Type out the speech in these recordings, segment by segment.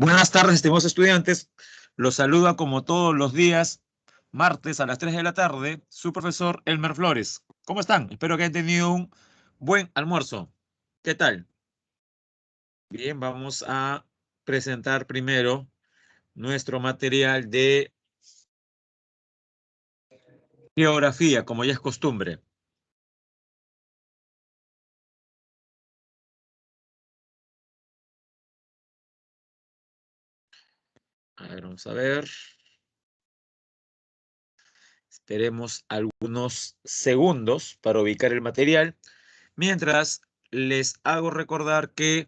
Buenas tardes, estimados estudiantes. Los saluda como todos los días, martes a las 3 de la tarde, su profesor Elmer Flores. ¿Cómo están? Espero que hayan tenido un buen almuerzo. ¿Qué tal? Bien, vamos a presentar primero nuestro material de geografía, como ya es costumbre. A ver, vamos a ver. Esperemos algunos segundos para ubicar el material. Mientras, les hago recordar que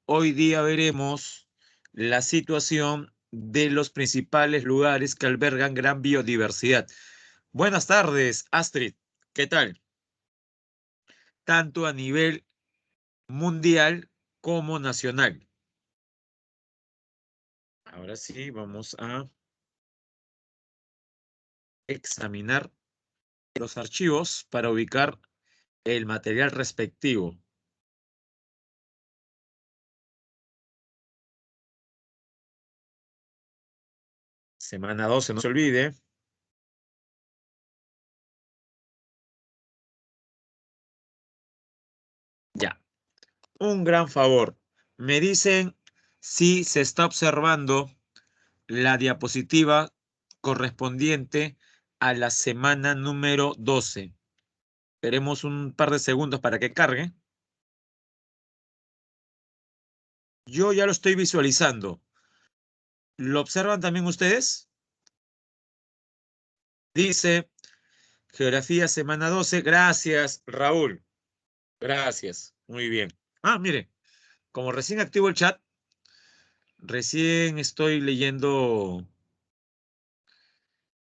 hoy día veremos la situación de los principales lugares que albergan gran biodiversidad. Buenas tardes, Astrid. ¿Qué tal? Tanto a nivel mundial como nacional. Ahora sí, vamos a examinar los archivos para ubicar el material respectivo. Semana 12, no se olvide. Ya. Un gran favor. Me dicen si se está observando la diapositiva correspondiente a la semana número 12. Esperemos un par de segundos para que cargue. Yo ya lo estoy visualizando. ¿Lo observan también ustedes? Dice Geografía semana 12. Gracias, Raúl. Gracias. Muy bien. Ah, mire, como recién activo el chat, recién estoy leyendo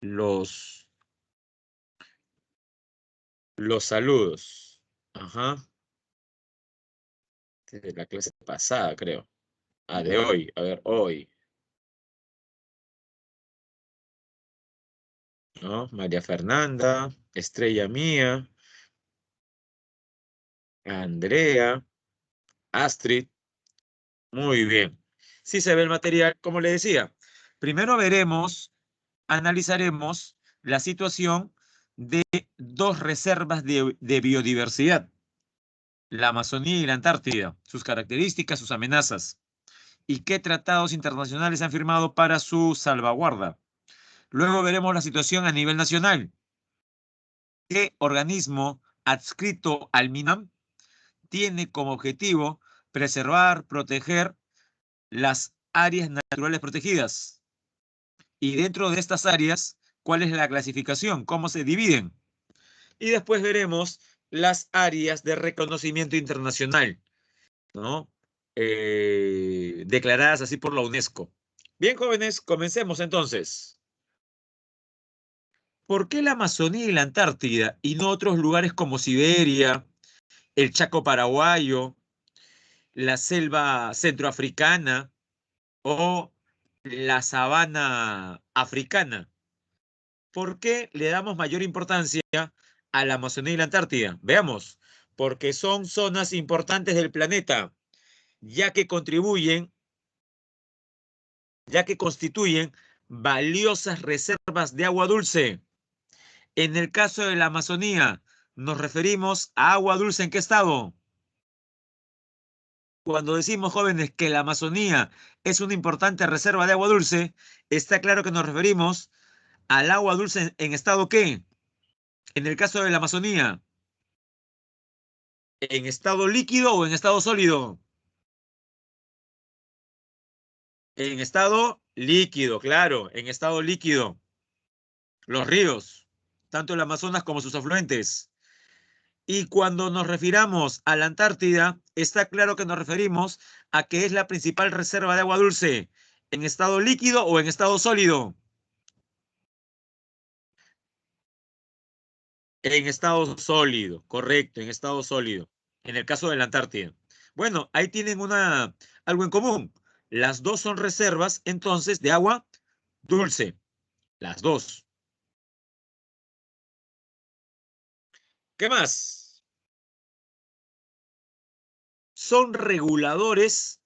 los, los saludos. Ajá. De la clase pasada, creo. Ah, de hoy. A ver, hoy. ¿No? María Fernanda, Estrella Mía, Andrea, Astrid. Muy bien. Sí se ve el material, como le decía. Primero veremos, analizaremos la situación de dos reservas de biodiversidad, la Amazonía y la Antártida, sus características, sus amenazas, y qué tratados internacionales han firmado para su salvaguarda. Luego veremos la situación a nivel nacional. ¿Qué organismo adscrito al MINAM tiene como objetivo preservar, proteger las áreas naturales protegidas? Y dentro de estas áreas, ¿cuál es la clasificación? ¿Cómo se dividen? Y después veremos las áreas de reconocimiento internacional, ¿no? Declaradas así por la UNESCO. Bien, jóvenes, comencemos entonces. ¿Por qué la Amazonía y la Antártida y no otros lugares como Siberia, el Chaco paraguayo, la selva centroafricana o la sabana africana? ¿Por qué le damos mayor importancia a la Amazonía y la Antártida? Veamos, porque son zonas importantes del planeta, ya que contribuyen, ya que constituyen valiosas reservas de agua dulce. En el caso de la Amazonía, nos referimos a agua dulce ¿en qué estado? Cuando decimos, jóvenes, que la Amazonía es una importante reserva de agua dulce, está claro que nos referimos al agua dulce en estado ¿qué? En el caso de la Amazonía, ¿en estado líquido o en estado sólido? En estado líquido, claro, en estado líquido. Los ríos, tanto el Amazonas como sus afluentes. Y cuando nos refiramos a la Antártida, está claro que nos referimos a que es la principal reserva de agua dulce, en estado líquido o en estado sólido. En estado sólido, correcto, en estado sólido. En el caso de la Antártida. Bueno, ahí tienen algo en común. Las dos son reservas, entonces, de agua dulce. Las dos. ¿Qué más? Son reguladores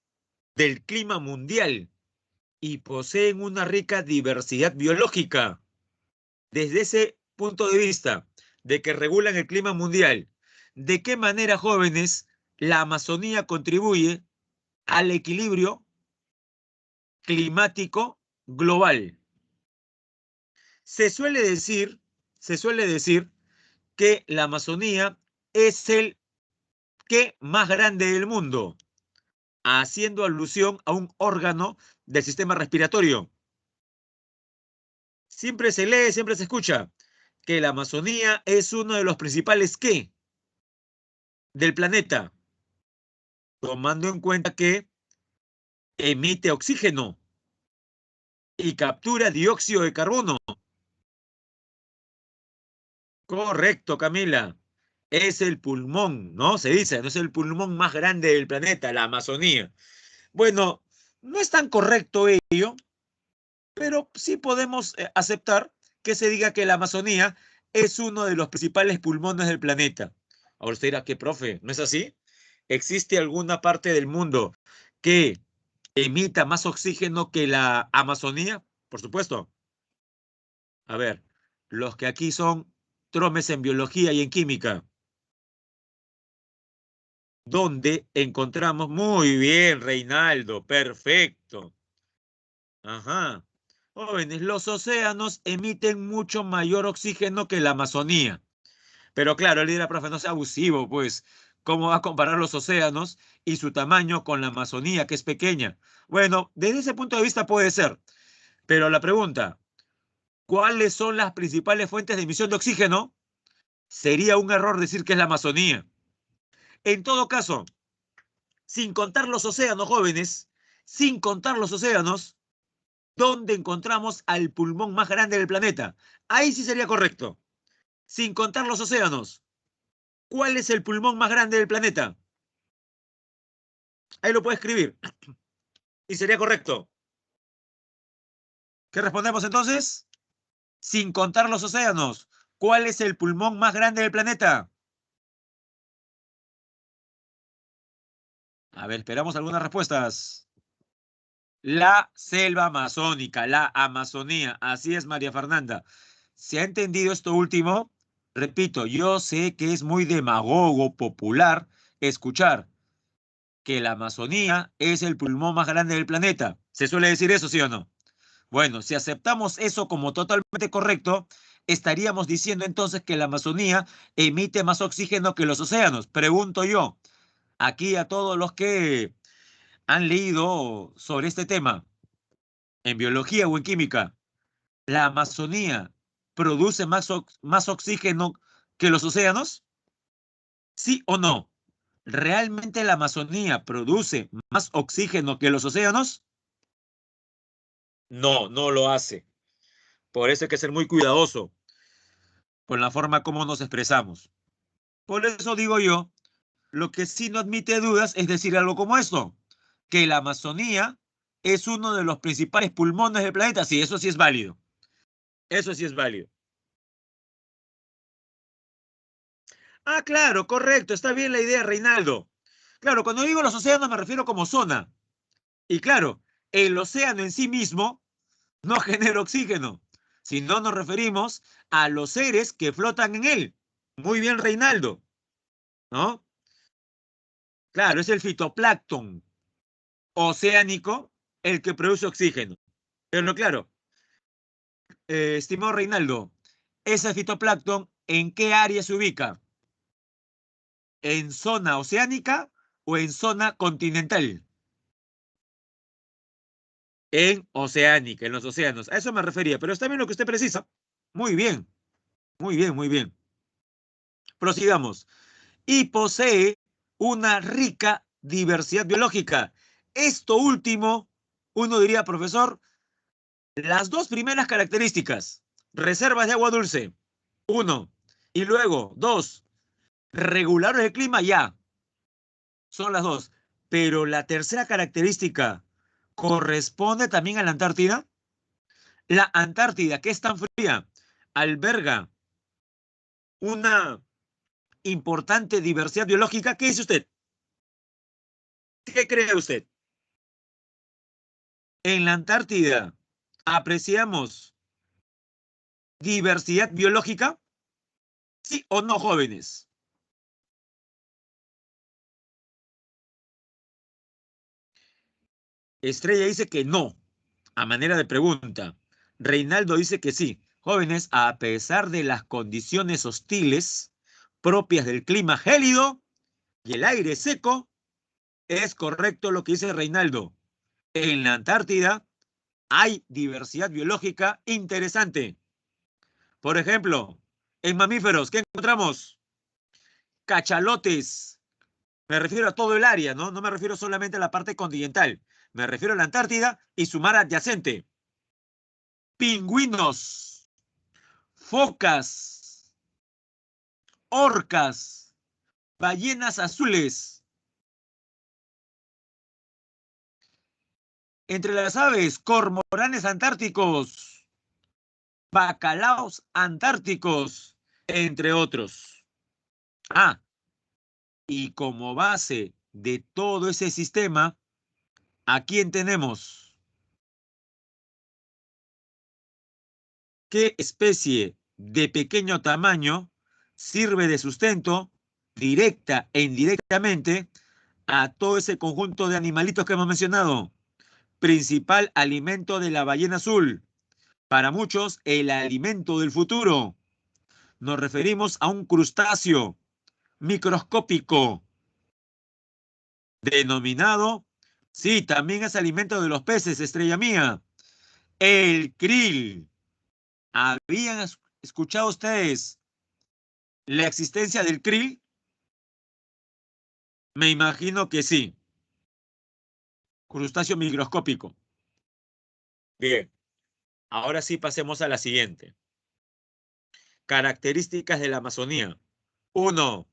del clima mundial y poseen una rica diversidad biológica. Desde ese punto de vista de que regulan el clima mundial, ¿de qué manera, jóvenes, la Amazonía contribuye al equilibrio climático global? Se suele decir, se suele decir que la Amazonía es el que más grande del mundo, haciendo alusión a un órgano del sistema respiratorio. Siempre se lee, siempre se escucha que la Amazonía es uno de los principales ¿qué? Del planeta, tomando en cuenta que emite oxígeno y captura dióxido de carbono. Correcto, Camila. Es el pulmón, ¿no? Se dice, no es el pulmón más grande del planeta, la Amazonía. Bueno, no es tan correcto ello, pero sí podemos aceptar que se diga que la Amazonía es uno de los principales pulmones del planeta. Ahora usted dirá, ¿qué, profe? ¿No es así? ¿Existe alguna parte del mundo que emita más oxígeno que la Amazonía? Por supuesto. A ver, los que aquí son tromes en biología y en química, donde encontramos, muy bien, Reinaldo, perfecto. Ajá. Jóvenes, los océanos emiten mucho mayor oxígeno que la Amazonía. Pero claro, le dirá, profe, no sea abusivo, pues. ¿Cómo va a comparar los océanos y su tamaño con la Amazonía, que es pequeña? Bueno, desde ese punto de vista puede ser. Pero la pregunta, ¿cuáles son las principales fuentes de emisión de oxígeno? Sería un error decir que es la Amazonía. En todo caso, sin contar los océanos, jóvenes, sin contar los océanos, ¿dónde encontramos al pulmón más grande del planeta? Ahí sí sería correcto. Sin contar los océanos, ¿cuál es el pulmón más grande del planeta? Ahí lo puede escribir y sería correcto. ¿Qué respondemos entonces? Sin contar los océanos, ¿cuál es el pulmón más grande del planeta? A ver, esperamos algunas respuestas. La selva amazónica, la Amazonía. Así es, María Fernanda. ¿Se ha entendido esto último? Repito, yo sé que es muy demagogo popular escuchar que la Amazonía es el pulmón más grande del planeta. ¿Se suele decir eso, sí o no? Bueno, si aceptamos eso como totalmente correcto, estaríamos diciendo entonces que la Amazonía emite más oxígeno que los océanos. Pregunto yo, aquí a todos los que han leído sobre este tema, en biología o en química, ¿la Amazonía produce más oxígeno que los océanos? ¿Sí o no? ¿Realmente la Amazonía produce más oxígeno que los océanos? No, no lo hace. Por eso hay que ser muy cuidadoso con la forma como nos expresamos. Por eso digo yo, lo que sí no admite dudas es decir algo como esto, que la Amazonía es uno de los principales pulmones del planeta. Sí, eso sí es válido. Eso sí es válido. Ah, claro, correcto, está bien la idea, Reinaldo. Claro, cuando digo los océanos me refiero como zona. Y claro, el océano en sí mismo no genera oxígeno, sino nos referimos a los seres que flotan en él. Muy bien, Reinaldo, ¿no? Claro, es el fitoplancton oceánico el que produce oxígeno. Pero claro, estimado Reinaldo, ese fitoplancton, ¿en qué área se ubica? ¿En zona oceánica o en zona continental? En oceánica, en los océanos. A eso me refería, pero está bien lo que usted precisa. Muy bien, muy bien, muy bien. Prosigamos. Y posee una rica diversidad biológica. Esto último, uno diría, profesor, las dos primeras características, reservas de agua dulce, uno, y luego, dos, regular el clima, ya, son las dos. Pero la tercera característica corresponde también a la Antártida. La Antártida, que es tan fría, alberga una importante diversidad biológica. ¿Qué dice usted? ¿Qué cree usted? En la Antártida apreciamos diversidad biológica, ¿sí o no, jóvenes? Estrella dice que no, a manera de pregunta. Reinaldo dice que sí. Jóvenes, a pesar de las condiciones hostiles propias del clima gélido y el aire seco, es correcto lo que dice Reinaldo. En la Antártida hay diversidad biológica interesante. Por ejemplo, en mamíferos, ¿qué encontramos? Cachalotes. Me refiero a todo el área, ¿no? No me refiero solamente a la parte continental. Me refiero a la Antártida y su mar adyacente. Pingüinos, focas, orcas, ballenas azules. Entre las aves, cormoranes antárticos, bacalaos antárticos, entre otros. Ah, y como base de todo ese sistema, ¿a quién tenemos? ¿Qué especie de pequeño tamaño sirve de sustento directa e indirectamente a todo ese conjunto de animalitos que hemos mencionado? Principal alimento de la ballena azul. Para muchos, el alimento del futuro. Nos referimos a un crustáceo microscópico denominado, sí, también es alimento de los peces, estrella mía, el krill. ¿Habían escuchado ustedes la existencia del krill? Me imagino que sí. Crustáceo microscópico. Bien, ahora sí pasemos a la siguiente. Características de la Amazonía. 1.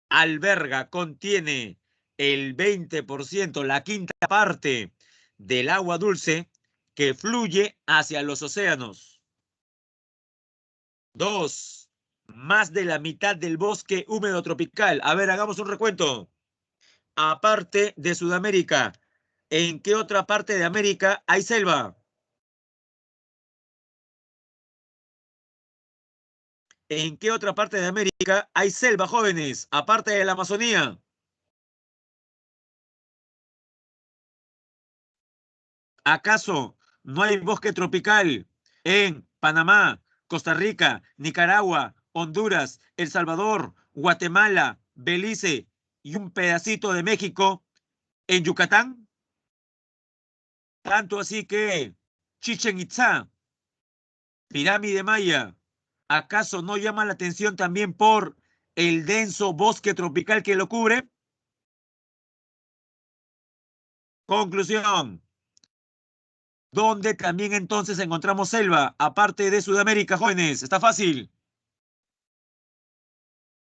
Alberga, contiene el 20%, la quinta parte del agua dulce que fluye hacia los océanos. 2. Más de la mitad del bosque húmedo tropical. A ver, hagamos un recuento. Aparte de Sudamérica, ¿en qué otra parte de América hay selva? ¿En qué otra parte de América hay selva, jóvenes, aparte de la Amazonía? ¿Acaso no hay bosque tropical en Panamá, Costa Rica, Nicaragua, Honduras, El Salvador, Guatemala, Belice y un pedacito de México en Yucatán? Tanto así que Chichen Itzá, pirámide maya, ¿acaso no llama la atención también por el denso bosque tropical que lo cubre? Conclusión. ¿Dónde también entonces encontramos selva, aparte de Sudamérica, jóvenes? Está fácil.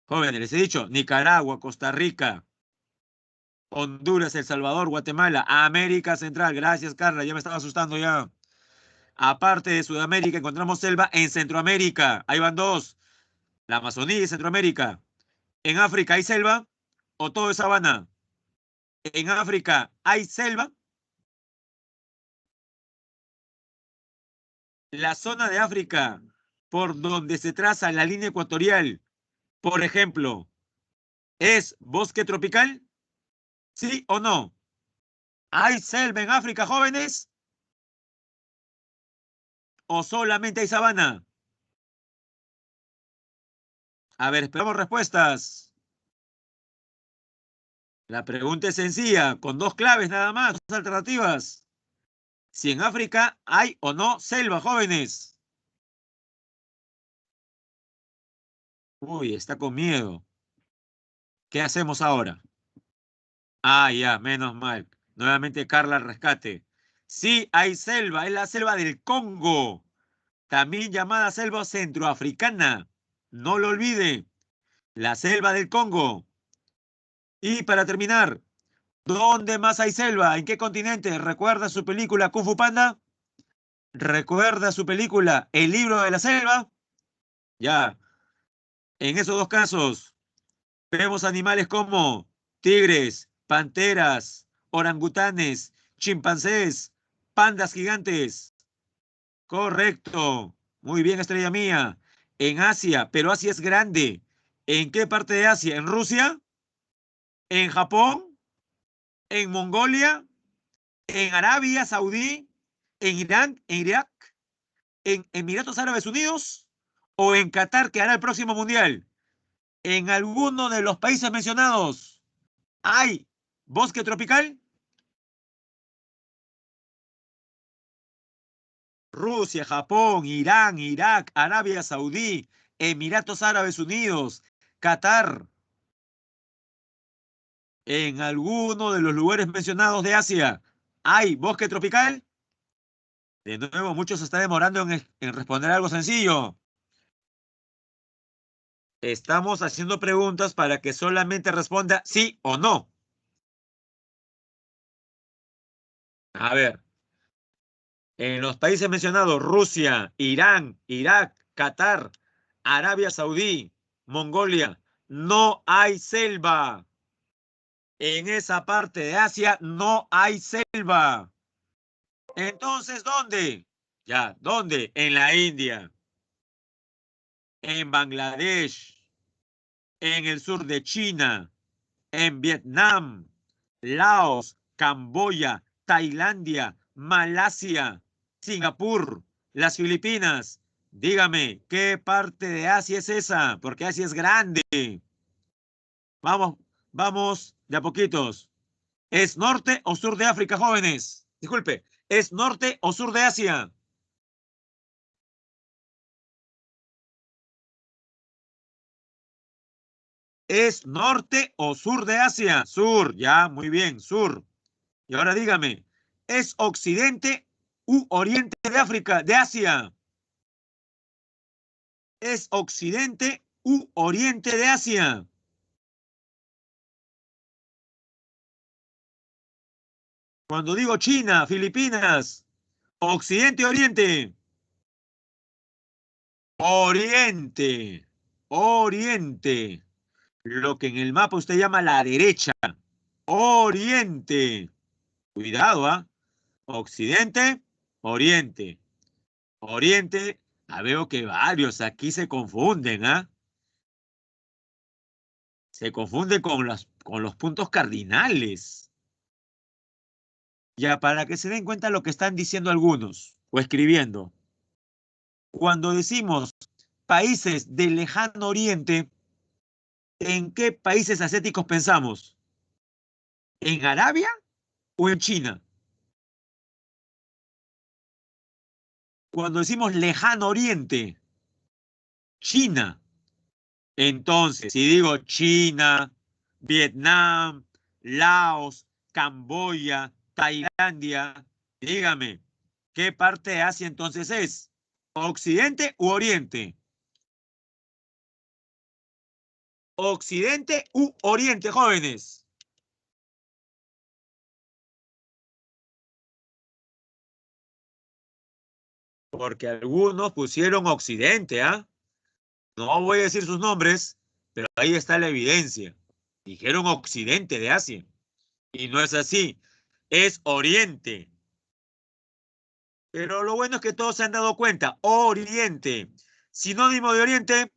Jóvenes, les he dicho, Nicaragua, Costa Rica, Honduras, El Salvador, Guatemala, América Central. Gracias, Carla, ya me estaba asustando ya. Aparte de Sudamérica, encontramos selva en Centroamérica. Ahí van dos, la Amazonía y Centroamérica. ¿En África hay selva o todo es sabana? ¿En África hay selva? La zona de África por donde se traza la línea ecuatorial, por ejemplo, ¿es bosque tropical? ¿Sí o no? ¿Hay selva en África, jóvenes? ¿O solamente hay sabana? A ver, esperamos respuestas. La pregunta es sencilla, con dos claves nada más, dos alternativas. Si en África hay o no selva, jóvenes. Uy, está con miedo. ¿Qué hacemos ahora? Ah, ya, menos mal. Nuevamente Carla al rescate. Sí, hay selva, es la selva del Congo, también llamada selva centroafricana. No lo olvide, la selva del Congo. Y para terminar, ¿dónde más hay selva? ¿En qué continente? ¿Recuerda su película Kung Fu Panda? ¿Recuerda su película El libro de la selva? Ya, en esos dos casos vemos animales como tigres, panteras, orangutanes, chimpancés, pandas gigantes. Correcto. Muy bien, estrella mía. En Asia, pero Asia es grande. ¿En qué parte de Asia? ¿En Rusia? ¿En Japón? ¿En Mongolia? ¿En Arabia Saudí? ¿En Irán? ¿En Irak? ¿En Emiratos Árabes Unidos? ¿O en Qatar, que hará el próximo mundial? ¿En alguno de los países mencionados hay bosque tropical? Rusia, Japón, Irán, Irak, Arabia Saudí, Emiratos Árabes Unidos, Qatar. ¿En alguno de los lugares mencionados de Asia hay bosque tropical? De nuevo, muchos se están demorando en responder algo sencillo. Estamos haciendo preguntas para que solamente responda sí o no. A ver, en los países mencionados, Rusia, Irán, Irak, Qatar, Arabia Saudí, Mongolia, no hay selva. En esa parte de Asia no hay selva. Entonces, ¿dónde? Ya, ¿dónde? En la India, en Bangladesh, en el sur de China, en Vietnam, Laos, Camboya, Tailandia, Malasia, Singapur, las Filipinas. Dígame, ¿qué parte de Asia es esa? Porque Asia es grande. Vamos, vamos de a poquitos. ¿Es norte o sur de África, jóvenes? Disculpe, ¿es norte o sur de Asia? ¿Es norte o sur de Asia? Sur, ya, muy bien, sur. Y ahora dígame, ¿es occidente u oriente de África, de Asia? ¿Es occidente u oriente de Asia? Cuando digo China, Filipinas, occidente, oriente. Oriente, oriente. Lo que en el mapa usted llama la derecha. Oriente. Cuidado, ¿ah? Occidente, oriente. Oriente. Ah, veo que varios aquí se confunden, ¿ah? Se confunden con los puntos cardinales. Ya, para que se den cuenta lo que están diciendo algunos o escribiendo. Cuando decimos países del lejano oriente, ¿en qué países asiáticos pensamos? ¿En Arabia o en China? Cuando decimos lejano oriente, China. Entonces, si digo China, Vietnam, Laos, Camboya, Tailandia, dígame, ¿qué parte de Asia entonces es? ¿Occidente u Oriente? ¿Occidente u Oriente, jóvenes? Porque algunos pusieron Occidente, ¿ah? No voy a decir sus nombres, pero ahí está la evidencia. Dijeron Occidente de Asia. Y no es así. Es Oriente. Pero lo bueno es que todos se han dado cuenta. Oriente. Sinónimo de Oriente.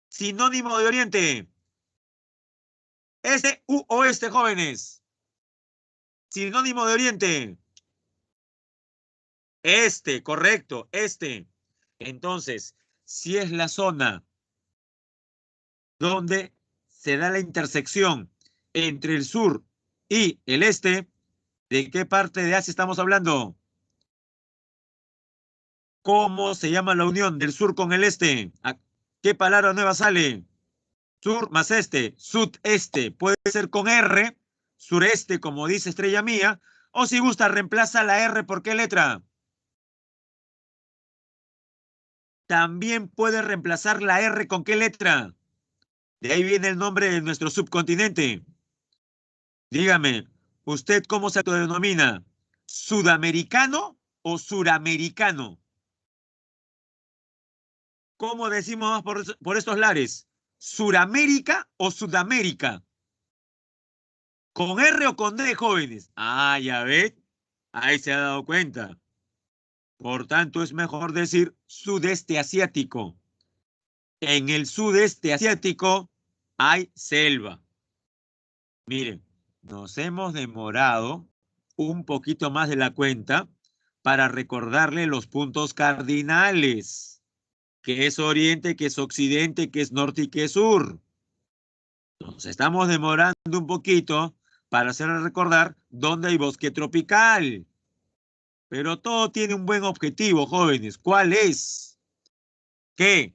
Sinónimo de Oriente. Este u oeste, jóvenes. Sinónimo de Oriente. Este, correcto, este. Entonces, si es la zona donde se da la intersección entre el sur y el este, ¿de qué parte de Asia estamos hablando? ¿Cómo se llama la unión del sur con el este? ¿Qué palabra nueva sale? Sur más este, sudeste. Puede ser con R, sureste, como dice Estrella Mía, o si gusta, reemplaza la R por qué letra. También puede reemplazar la R con qué letra. De ahí viene el nombre de nuestro subcontinente. Dígame, ¿usted cómo se autodenomina? ¿Sudamericano o suramericano? ¿Cómo decimos por estos lares? ¿Suramérica o Sudamérica? ¿Con R o con D, jóvenes? Ah, ya ve. Ahí se ha dado cuenta. Por tanto, es mejor decir sudeste asiático. En el sudeste asiático hay selva. Miren, nos hemos demorado un poquito más de la cuenta para recordarle los puntos cardinales, que es oriente, que es occidente, que es norte y que es sur. Nos estamos demorando un poquito para hacer recordar dónde hay bosque tropical. Pero todo tiene un buen objetivo, jóvenes. ¿Cuál es? Que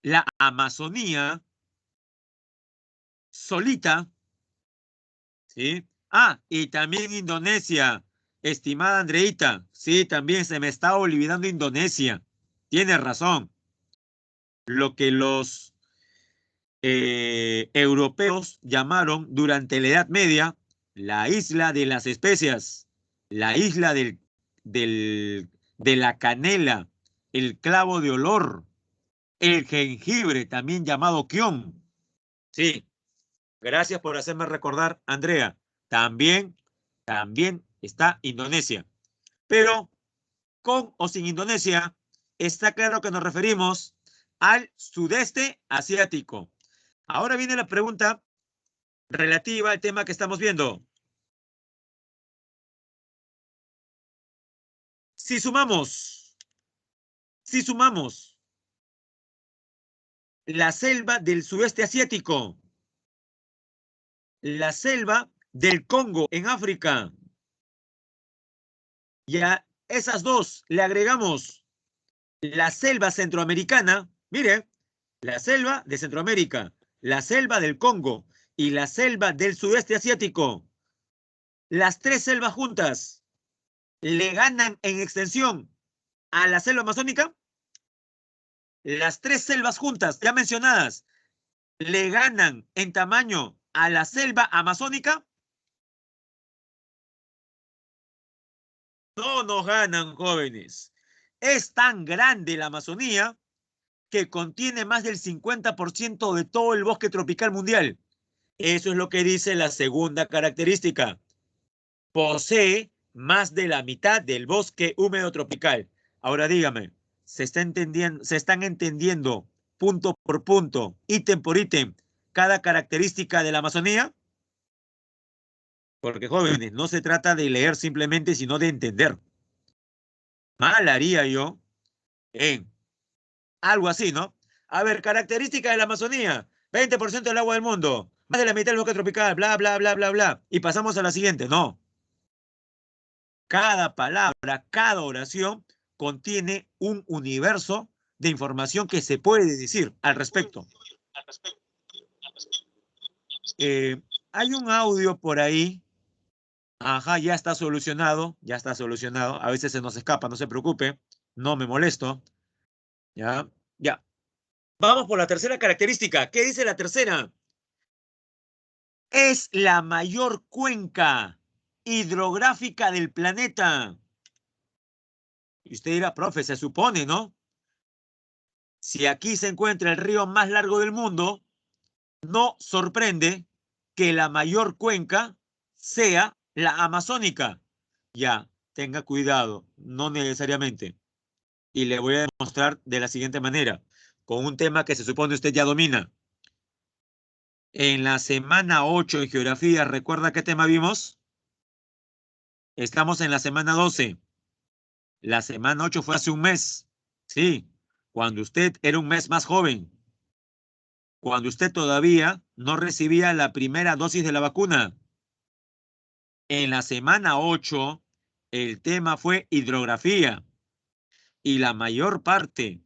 la Amazonía solita, ¿sí? Ah, y también Indonesia, estimada Andreita. Sí, también se me está olvidando Indonesia. Tiene razón. Lo que los europeos llamaron durante la Edad Media la isla de las especias, la isla de la canela, el clavo de olor, el jengibre, también llamado kion. Sí, gracias por hacerme recordar, Andrea. También está Indonesia. Pero con o sin Indonesia, está claro que nos referimos al sudeste asiático. Ahora viene la pregunta relativa al tema que estamos viendo. Si sumamos, si sumamos la selva del sudeste asiático, la selva del Congo en África, y a esas dos le agregamos la selva centroamericana, mire, la selva de Centroamérica, la selva del Congo y la selva del sudeste asiático, las tres selvas juntas, ¿le ganan en extensión a la selva amazónica? Las tres selvas juntas, ya mencionadas, ¿le ganan en tamaño a la selva amazónica? No nos ganan, jóvenes. Es tan grande la Amazonía que contiene más del 50% de todo el bosque tropical mundial. Eso es lo que dice la segunda característica. Posee más de la mitad del bosque húmedo tropical. Ahora dígame, se están entendiendo punto por punto, ítem por ítem, cada característica de la Amazonía? Porque jóvenes, no se trata de leer simplemente, sino de entender. Mal haría yo en algo así, ¿no? A ver, característica de la Amazonía. 20% del agua del mundo. Más de la mitad del bosque tropical. Bla, bla, bla, bla, bla. Y pasamos a la siguiente. No. Cada palabra, cada oración contiene un universo de información que se puede decir al respecto. Eh, Hay un audio por ahí. Ajá, ya está solucionado. Ya está solucionado. A veces se nos escapa, no se preocupe. No me molesto. Ya, ya. Vamos por la tercera característica. ¿Qué dice la tercera? Es la mayor cuenca hidrográfica del planeta. Y usted dirá, profe, se supone, ¿no? Si aquí se encuentra el río más largo del mundo, no sorprende que la mayor cuenca sea la amazónica. Ya, tenga cuidado, no necesariamente. Y le voy a demostrar de la siguiente manera, con un tema que se supone usted ya domina. En la semana 8 en geografía, ¿recuerda qué tema vimos? Estamos en la semana 12. La semana 8 fue hace un mes. Sí, cuando usted era un mes más joven. Cuando usted todavía no recibía la primera dosis de la vacuna. En la semana 8, el tema fue hidrografía. Y la mayor parte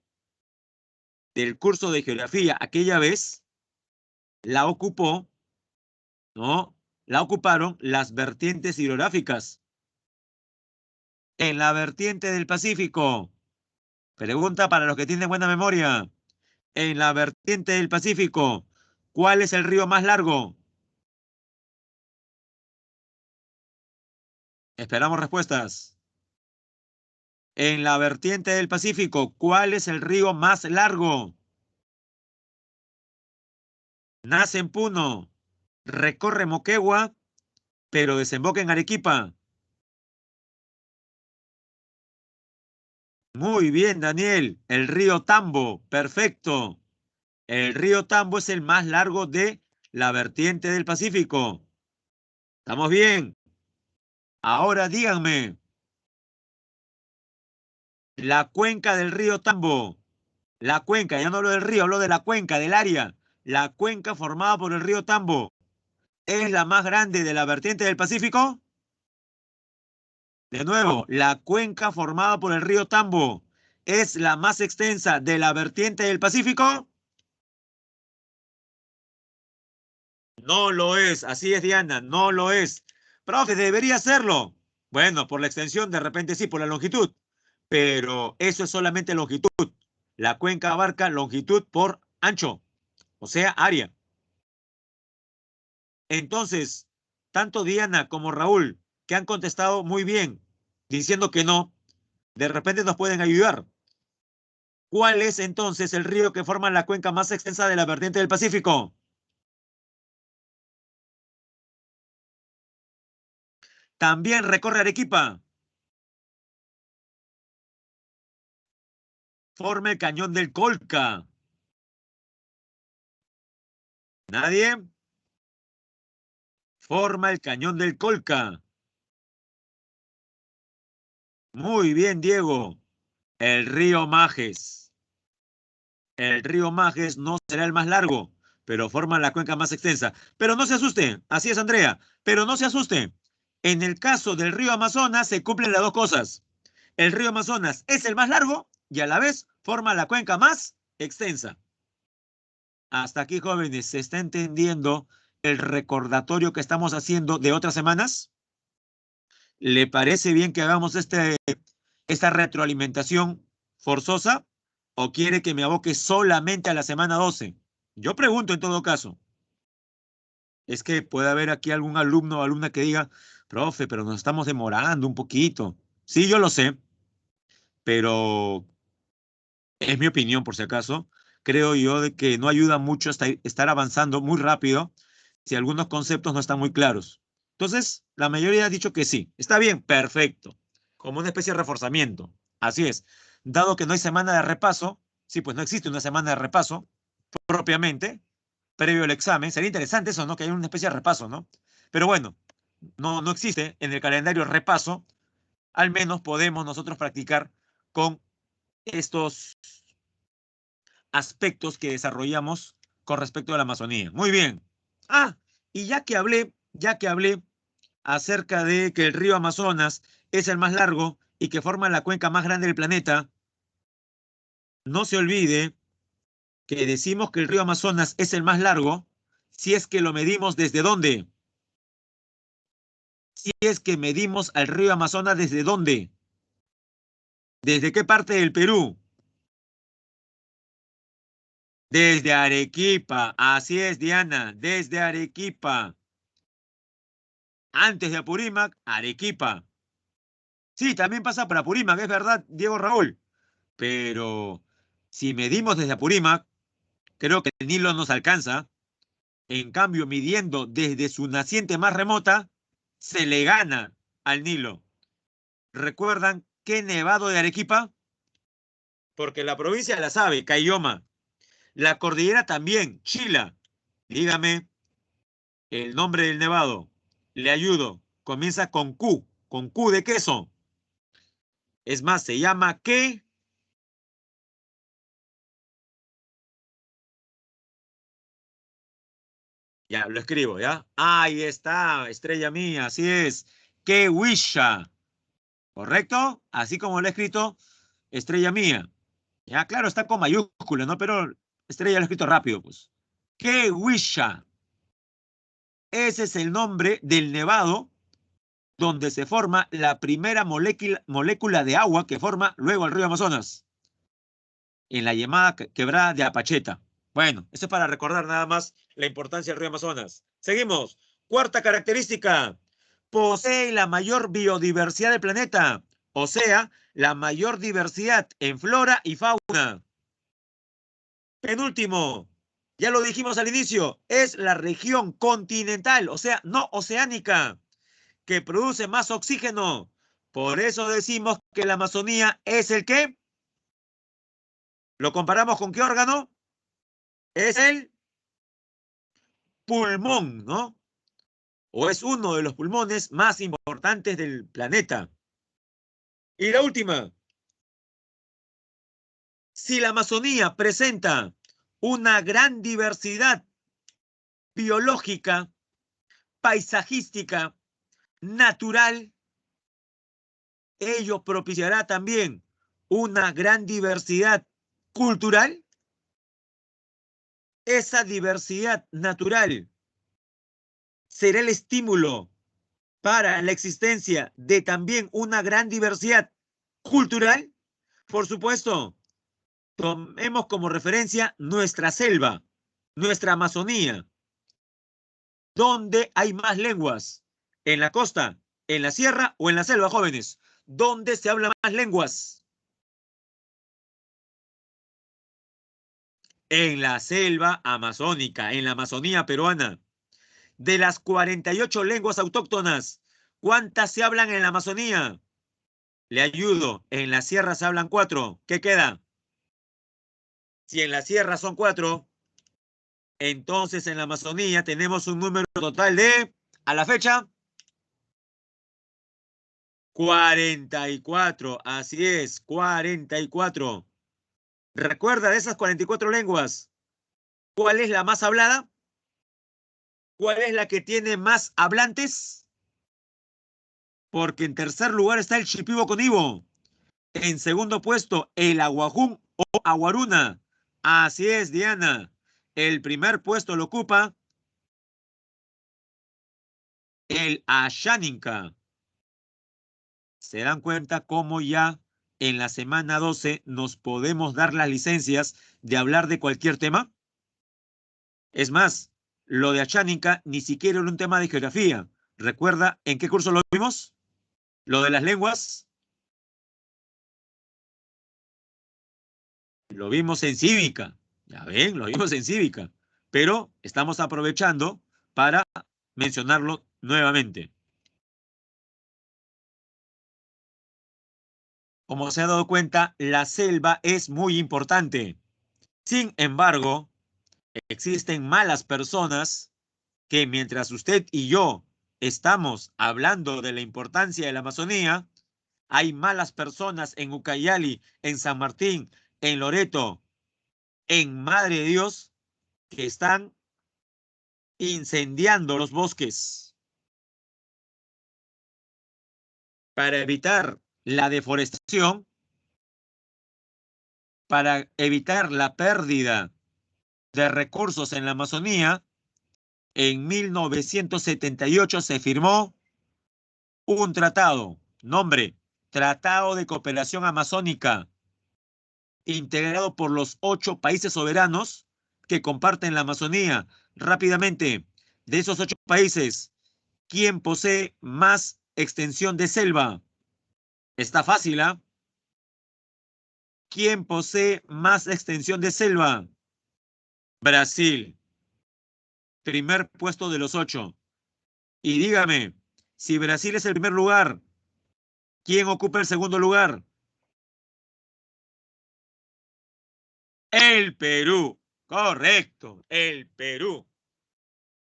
del curso de geografía aquella vez la ocupó, ¿no? La ocuparon las vertientes hidrográficas. En la vertiente del Pacífico. Pregunta para los que tienen buena memoria. En la vertiente del Pacífico, ¿cuál es el río más largo? Esperamos respuestas. En la vertiente del Pacífico, ¿cuál es el río más largo? Nace en Puno, recorre Moquegua, pero desemboca en Arequipa. Muy bien, Daniel. El río Tambo. Perfecto. El río Tambo es el más largo de la vertiente del Pacífico. ¿Estamos bien? Ahora díganme, la cuenca del río Tambo. La cuenca, ya no hablo del río, hablo de la cuenca, del área. La cuenca formada por el río Tambo. ¿Es la más grande de la vertiente del Pacífico? De nuevo, la cuenca formada por el río Tambo. ¿Es la más extensa de la vertiente del Pacífico? No lo es, así es, Diana, no lo es. Profe, debería serlo. Bueno, por la extensión, de repente sí, por la longitud. Pero eso es solamente longitud. La cuenca abarca longitud por ancho, o sea, área. Entonces, tanto Diana como Raúl, que han contestado muy bien, diciendo que no, de repente nos pueden ayudar. ¿Cuál es entonces el río que forma la cuenca más extensa de la vertiente del Pacífico? También recorre Arequipa. Forma el cañón del Colca. ¿Nadie? Forma el cañón del Colca. Muy bien, Diego. El río Majes. El río Majes no será el más largo, pero forma la cuenca más extensa. Pero no se asuste, así es, Andrea, pero no se asuste. En el caso del río Amazonas se cumplen las dos cosas. El río Amazonas es el más largo y a la vez forma la cuenca más extensa. Hasta aquí, jóvenes, ¿se está entendiendo el recordatorio que estamos haciendo de otras semanas? ¿Le parece bien que hagamos esta retroalimentación forzosa o quiere que me aboque solamente a la semana 12? Yo pregunto en todo caso. Es que puede haber aquí algún alumno o alumna que diga, profe, pero nos estamos demorando un poquito. Sí, yo lo sé, pero es mi opinión por si acaso. Creo yo de que no ayuda mucho estar avanzando muy rápido si algunos conceptos no están muy claros. Entonces, la mayoría ha dicho que sí. Está bien, perfecto. Como una especie de reforzamiento. Así es. Dado que no hay semana de repaso, sí, pues no existe una semana de repaso propiamente, previo al examen. Sería interesante eso, ¿no? Que haya una especie de repaso, ¿no? Pero bueno, no existe en el calendario repaso. Al menos podemos nosotros practicar con estos aspectos que desarrollamos con respecto a la Amazonía. Muy bien. Ah, y ya que hablé acerca de que el río Amazonas es el más largo y que forma la cuenca más grande del planeta, no se olvide que decimos que el río Amazonas es el más largo si es que lo medimos desde dónde. Si es que medimos al río Amazonas desde dónde. ¿Desde qué parte del Perú? Desde Arequipa. Así es, Diana, desde Arequipa. Antes de Apurímac, Arequipa. Sí, también pasa por Apurímac, es verdad, Diego Raúl. Pero si medimos desde Apurímac, creo que el Nilo nos alcanza. En cambio, midiendo desde su naciente más remota, se le gana al Nilo. ¿Recuerdan qué nevado de Arequipa? Porque la provincia la sabe, Cayoma. La cordillera también, Chila. Dígame el nombre del nevado. Le ayudo. Comienza con Q de queso. Es más, se llama ¿qué? Ya, lo escribo, ¿ya? Ahí está, estrella mía, así es. ¡Qué wisha! ¿Correcto? Así como lo he escrito, estrella mía. Ya, claro, está con mayúscula, ¿no? Pero Estrella lo ha escrito rápido, pues. Quehuisha. Ese es el nombre del nevado donde se forma la primera molécula de agua que forma luego el río Amazonas, en la llamada quebrada de Apacheta. Bueno, eso es para recordar nada más la importancia del río Amazonas. Seguimos. Cuarta característica. Posee la mayor biodiversidad del planeta, o sea, la mayor diversidad en flora y fauna. Penúltimo, ya lo dijimos al inicio, es la región continental, o sea, no oceánica, que produce más oxígeno. Por eso decimos que la Amazonía es el ¿qué? ¿Lo comparamos con qué órgano? Es el pulmón, ¿no? O es uno de los pulmones más importantes del planeta. Y la última, si la Amazonía presenta una gran diversidad biológica, paisajística, natural, ello propiciará también una gran diversidad cultural. Esa diversidad natural será el estímulo para la existencia de también una gran diversidad cultural. Por supuesto, tomemos como referencia nuestra selva, nuestra Amazonía. ¿Dónde hay más lenguas? ¿En la costa, en la sierra o en la selva, jóvenes? ¿Dónde se hablan más lenguas? En la selva amazónica, en la Amazonía peruana. De las 48 lenguas autóctonas, ¿cuántas se hablan en la Amazonía? Le ayudo. En la sierra se hablan 4. ¿Qué queda? Si en la sierra son 4, entonces en la Amazonía tenemos un número total de, a la fecha, 44. Así es, 44. Recuerda de esas 44 lenguas, ¿cuál es la más hablada? ¿Cuál es la que tiene más hablantes? Porque en tercer lugar está el Shipibo Conibo. En segundo puesto, el Aguajún o Aguaruna. Así es, Diana. El primer puesto lo ocupa el Ashaninka. ¿Se dan cuenta cómo ya en la semana 12 nos podemos dar las licencias de hablar de cualquier tema? Es más, lo de Ashaninka ni siquiera era un tema de geografía. ¿Recuerda en qué curso lo vimos? Lo de las lenguas. Lo vimos en cívica. Ya ven, lo vimos en cívica. Pero estamos aprovechando para mencionarlo nuevamente. Como se ha dado cuenta, la selva es muy importante. Sin embargo, existen malas personas que mientras usted y yo estamos hablando de la importancia de la Amazonía, hay malas personas en Ucayali, en San Martín, en Loreto, en Madre de Dios, que están incendiando los bosques para evitar la deforestación, para evitar la pérdida de recursos en la Amazonía. En 1978 se firmó un tratado, nombre, Tratado de Cooperación Amazónica, integrado por los 8 países soberanos que comparten la Amazonía. Rápidamente, de esos 8 países, ¿quién posee más extensión de selva? Está fácil, ¿ah? ¿Quién posee más extensión de selva? Brasil, primer puesto de los 8. Y dígame, si Brasil es el primer lugar, ¿quién ocupa el segundo lugar? El Perú. Correcto, el Perú.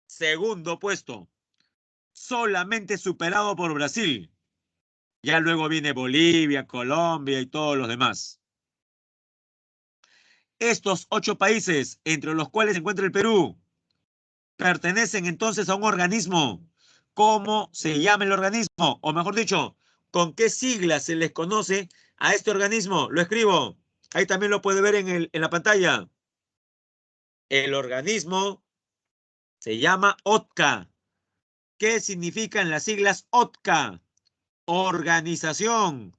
Segundo puesto, solamente superado por Brasil. Ya luego viene Bolivia, Colombia y todos los demás. Estos 8 países, entre los cuales se encuentra el Perú, pertenecen entonces a un organismo. ¿Cómo se llama el organismo? O mejor dicho, ¿con qué siglas se les conoce a este organismo? Lo escribo. Ahí también lo puede ver en la pantalla. El organismo se llama OTCA. ¿Qué significan las siglas OTCA? Organización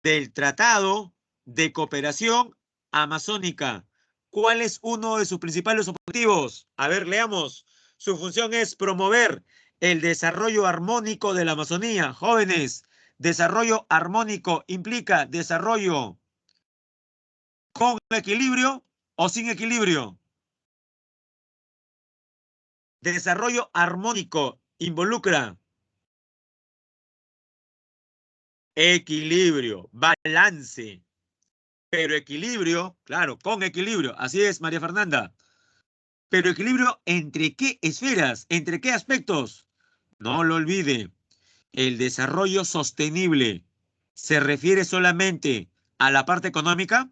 del Tratado de Cooperación Amazónica. ¿Cuál es uno de sus principales objetivos? A ver, leamos. Su función es promover el desarrollo armónico de la Amazonía. Jóvenes, desarrollo armónico implica desarrollo con equilibrio o sin equilibrio. Desarrollo armónico involucra equilibrio, balance, pero equilibrio, claro, con equilibrio. Así es, María Fernanda. Pero equilibrio ¿entre qué esferas? ¿Entre qué aspectos? No lo olvide. El desarrollo sostenible se refiere solamente a la parte económica.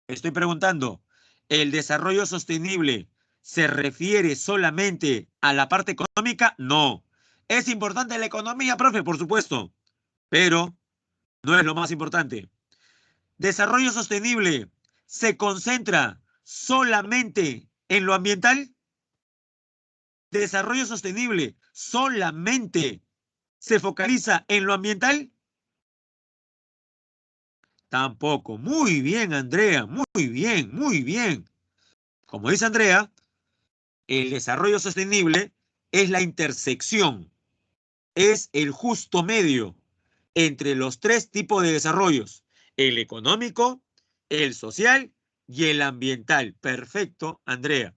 Estoy preguntando, ¿el desarrollo sostenible se refiere solamente a la parte económica? No. ¿Es importante la economía, profe? Por supuesto, pero no es lo más importante. ¿Desarrollo sostenible se concentra solamente en lo ambiental? ¿Desarrollo sostenible solamente se focaliza en lo ambiental? Tampoco. Muy bien, Andrea. Muy bien, muy bien. Como dice Andrea, el desarrollo sostenible es la intersección, es el justo medio entre los tres tipos de desarrollos: el económico, el social y el ambiental. Perfecto, Andrea.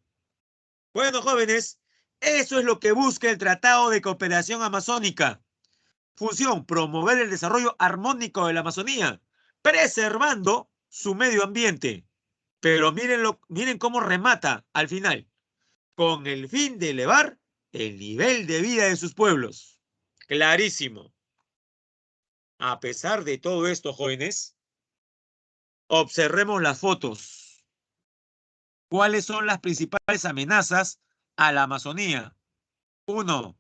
Bueno, jóvenes, eso es lo que busca el Tratado de Cooperación Amazónica. Función: promover el desarrollo armónico de la Amazonía, preservando su medio ambiente. Pero miren cómo remata al final, con el fin de elevar el nivel de vida de sus pueblos. Clarísimo. A pesar de todo esto, jóvenes, observemos las fotos. ¿Cuáles son las principales amenazas a la Amazonía? 1.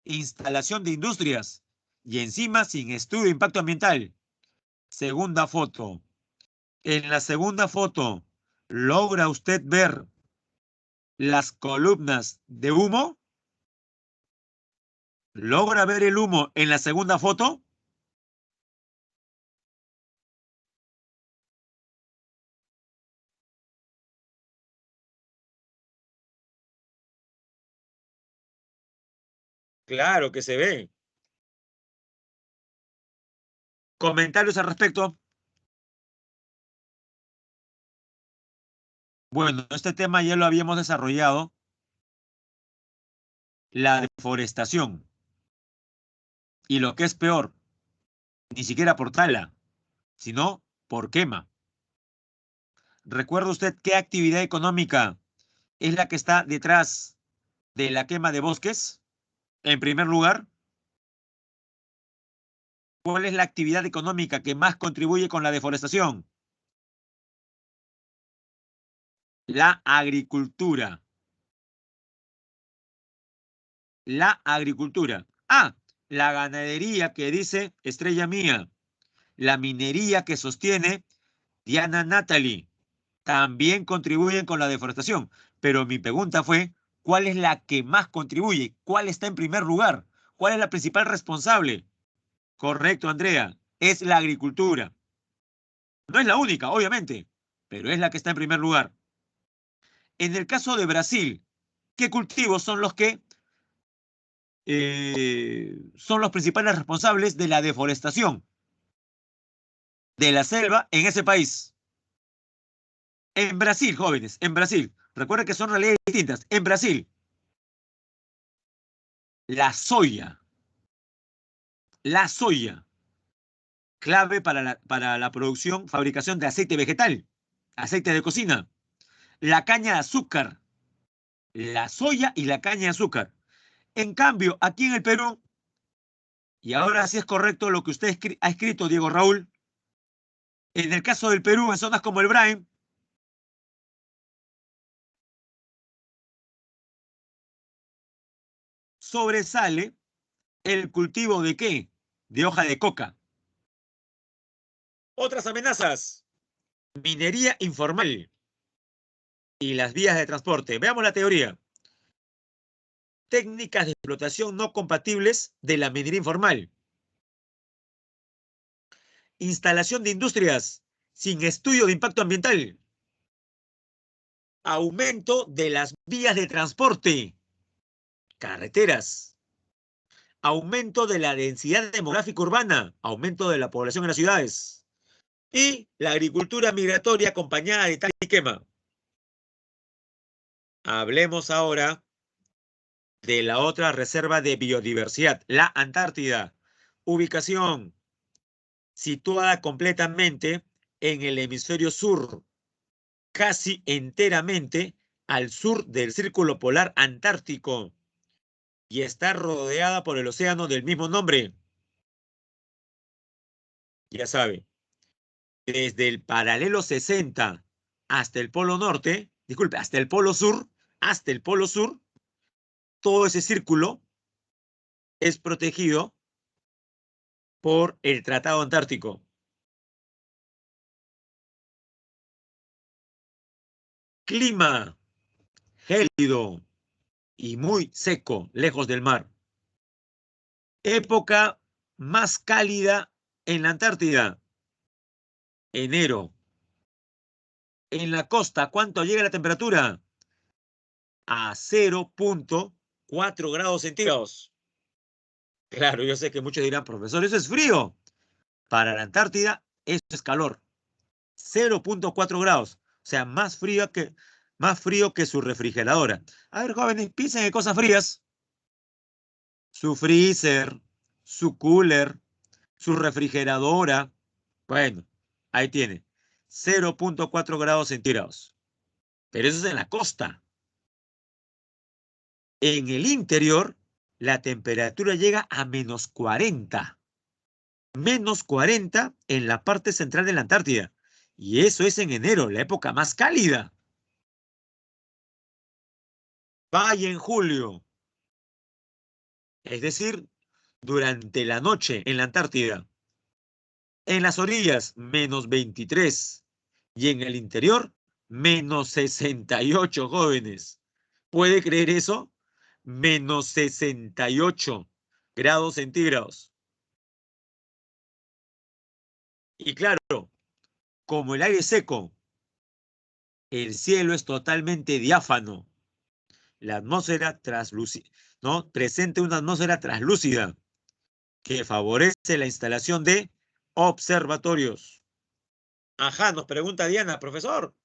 Instalación de industrias y encima sin estudio de impacto ambiental. Segunda foto. En la segunda foto, ¿logra usted ver las columnas de humo? ¿Logra ver el humo en la segunda foto? Claro que se ve. ¿Comentarios al respecto? Bueno, este tema ya lo habíamos desarrollado, la deforestación. Y lo que es peor, ni siquiera por tala, sino por quema. ¿Recuerda usted qué actividad económica es la que está detrás de la quema de bosques? En primer lugar, ¿cuál es la actividad económica que más contribuye con la deforestación? La agricultura. La agricultura. Ah, la ganadería que dice Estrella Mía. La minería que sostiene Diana Natalie. También contribuyen con la deforestación. Pero mi pregunta fue, ¿cuál es la que más contribuye? ¿Cuál está en primer lugar? ¿Cuál es la principal responsable? Correcto, Andrea. Es la agricultura. No es la única, obviamente, pero es la que está en primer lugar. En el caso de Brasil, ¿qué cultivos son los que son los principales responsables de la deforestación de la selva en ese país? En Brasil, jóvenes, en Brasil. Recuerden que son realidades distintas. En Brasil, la soya. La soya, clave para la producción, fabricación de aceite vegetal, aceite de cocina. La caña de azúcar, la soya y la caña de azúcar. En cambio, aquí en el Perú, y ahora sí es correcto lo que usted ha escrito, Diego Raúl, en el caso del Perú, en zonas como el Brain, sobresale el cultivo ¿de qué? De hoja de coca. Otras amenazas. Minería informal y las vías de transporte. Veamos la teoría. Técnicas de explotación no compatibles de la minería informal. Instalación de industrias sin estudio de impacto ambiental. Aumento de las vías de transporte. Carreteras. Aumento de la densidad demográfica urbana. Aumento de la población en las ciudades. Y la agricultura migratoria acompañada de tal y quema. Hablemos ahora de la otra reserva de biodiversidad, la Antártida. Ubicación situada completamente en el hemisferio sur, casi enteramente al sur del Círculo Polar Antártico y está rodeada por el océano del mismo nombre. Ya sabe, desde el paralelo 60 hasta el polo norte, disculpe, hasta el polo sur, todo ese círculo es protegido por el Tratado Antártico. Clima gélido y muy seco, lejos del mar. Época más cálida en la Antártida, enero. En la costa, ¿cuánto llega la temperatura? A 0,4 grados centígrados. Claro, yo sé que muchos dirán, profesor, eso es frío. Para la Antártida, eso es calor. 0,4 grados. O sea, más frío que su refrigeradora. A ver, jóvenes, piensen en cosas frías. Su freezer, su cooler, su refrigeradora. Bueno, ahí tiene. 0,4 grados centígrados. Pero eso es en la costa. En el interior, la temperatura llega a -40. -40 en la parte central de la Antártida. Y eso es en enero, la época más cálida. Vaya en julio. Es decir, durante la noche en la Antártida. En las orillas, -23. Y en el interior, -68, jóvenes. ¿Puede creer eso? -68 grados centígrados. Y claro, como el aire es seco, el cielo es totalmente diáfano. La atmósfera translúcida, ¿no? Presenta una atmósfera translúcida que favorece la instalación de observatorios. Ajá, nos pregunta Diana, profesor.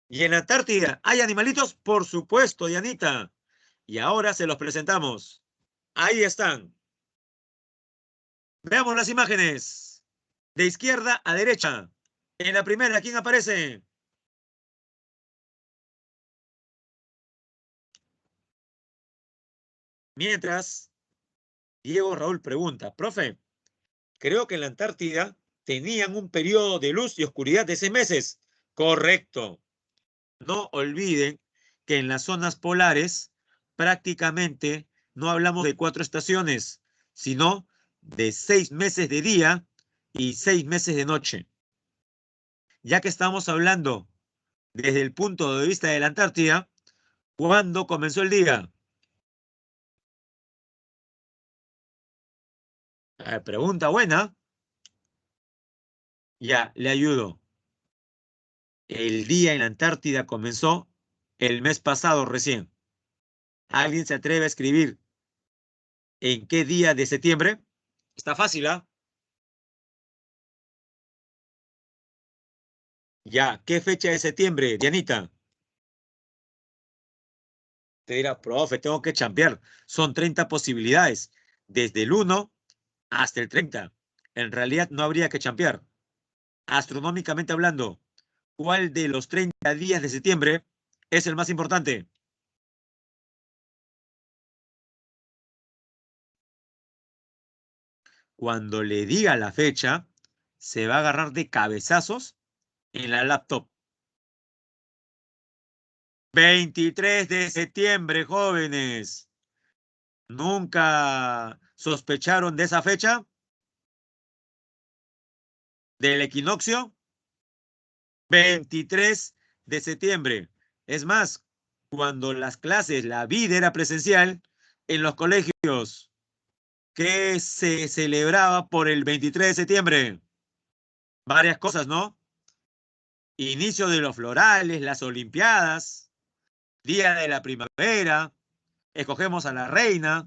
¿Y en la Antártida hay animalitos? Por supuesto, Dianita. Y ahora se los presentamos. Ahí están. Veamos las imágenes. De izquierda a derecha. En la primera, ¿quién aparece? Mientras, Diego Raúl pregunta, profe, creo que en la Antártida tenían un periodo de luz y oscuridad de 6 meses. Correcto. No olviden que en las zonas polares prácticamente no hablamos de 4 estaciones, sino de 6 meses de día y 6 meses de noche. Ya que estamos hablando desde el punto de vista de la Antártida, ¿cuándo comenzó el día? Pregunta buena. Ya, le ayudo. El día en la Antártida comenzó el mes pasado recién. ¿Alguien se atreve a escribir en qué día de septiembre? Está fácil, ¿ah? Ya, ¿qué fecha de septiembre, Dianita? Te dirá, profe, tengo que champear. Son 30 posibilidades, desde el 1 hasta el 30. En realidad no habría que champear. Astronómicamente hablando, ¿cuál de los 30 días de septiembre es el más importante? Cuando le diga la fecha, se va a agarrar de cabezazos en la laptop. 23 de septiembre, jóvenes. ¿Nunca sospecharon de esa fecha? ¿Del equinoccio? 23 de septiembre. Es más, cuando las clases, la vida era presencial, en los colegios, ¿qué se celebraba por el 23 de septiembre? Varias cosas, ¿no? Inicio de los florales, las olimpiadas, día de la primavera, escogemos a la reina,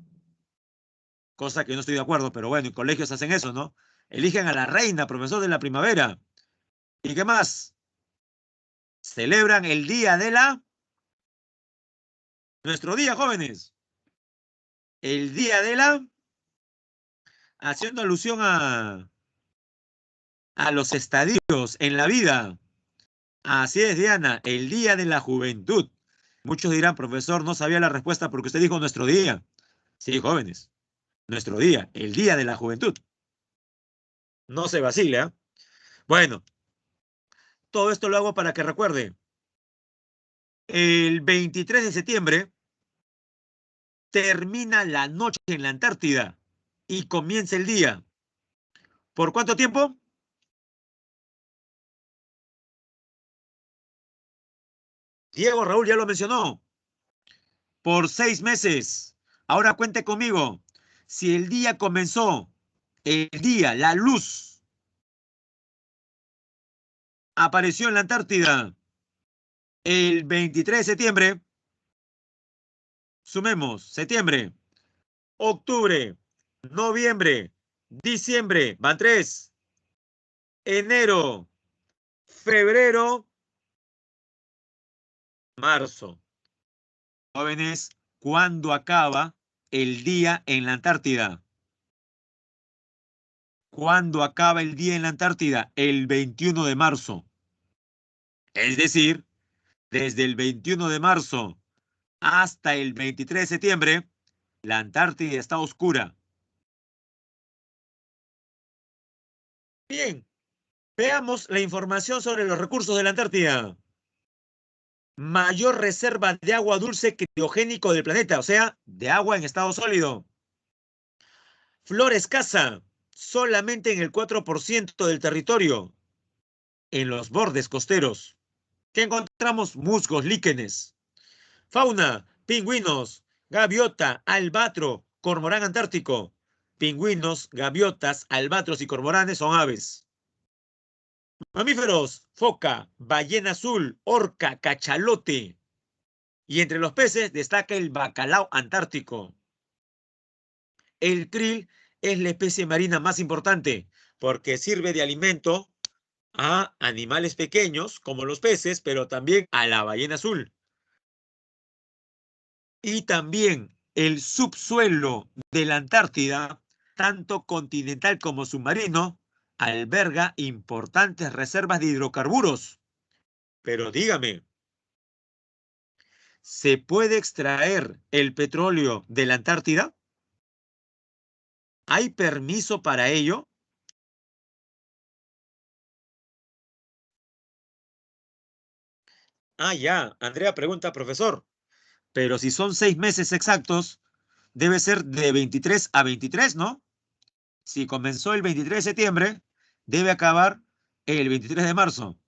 cosa que no estoy de acuerdo, pero bueno, en colegios hacen eso, ¿no? Eligen a la reina, profesor de la primavera. ¿Y qué más? Celebran el día de la... Nuestro día, jóvenes. El día de la... Haciendo alusión a los estadios en la vida. Así es, Diana, el día de la juventud. Muchos dirán, profesor, no sabía la respuesta porque usted dijo nuestro día. Sí, jóvenes, nuestro día, el día de la juventud. No se vacile, ¿eh? Bueno, todo esto lo hago para que recuerde. El 23 de septiembre termina la noche en la Antártida y comienza el día. ¿Por cuánto tiempo? Diego Raúl ya lo mencionó. Por 6 meses. Ahora cuente conmigo. Si el día comenzó, el día, la luz, apareció en la Antártida el 23 de septiembre, sumemos septiembre, octubre, noviembre, diciembre, van 3, enero, febrero, marzo. Jóvenes, ¿cuándo acaba el día en la Antártida? ¿Cuándo acaba el día en la Antártida? El 21 de marzo. Es decir, desde el 21 de marzo hasta el 23 de septiembre, la Antártida está oscura. Bien, veamos la información sobre los recursos de la Antártida. Mayor reserva de agua dulce criogénico del planeta, o sea, de agua en estado sólido. Flora escasa, solamente en el 4% del territorio, en los bordes costeros. ¿Qué encontramos? Musgos, líquenes. Fauna, pingüinos, gaviota, albatro, cormorán antártico. Pingüinos, gaviotas, albatros y cormoranes son aves. Mamíferos, foca, ballena azul, orca, cachalote. Y entre los peces destaca el bacalao antártico. El krill es la especie marina más importante porque sirve de alimento a animales pequeños como los peces, pero también a la ballena azul. Y también el subsuelo de la Antártida, tanto continental como submarino, alberga importantes reservas de hidrocarburos. Pero dígame, ¿se puede extraer el petróleo de la Antártida? ¿Hay permiso para ello? Ah, ya. Andrea pregunta, profesor, pero si son 6 meses exactos, debe ser de 23 a 23, ¿no? Si comenzó el 23 de septiembre, debe acabar el 23 de marzo.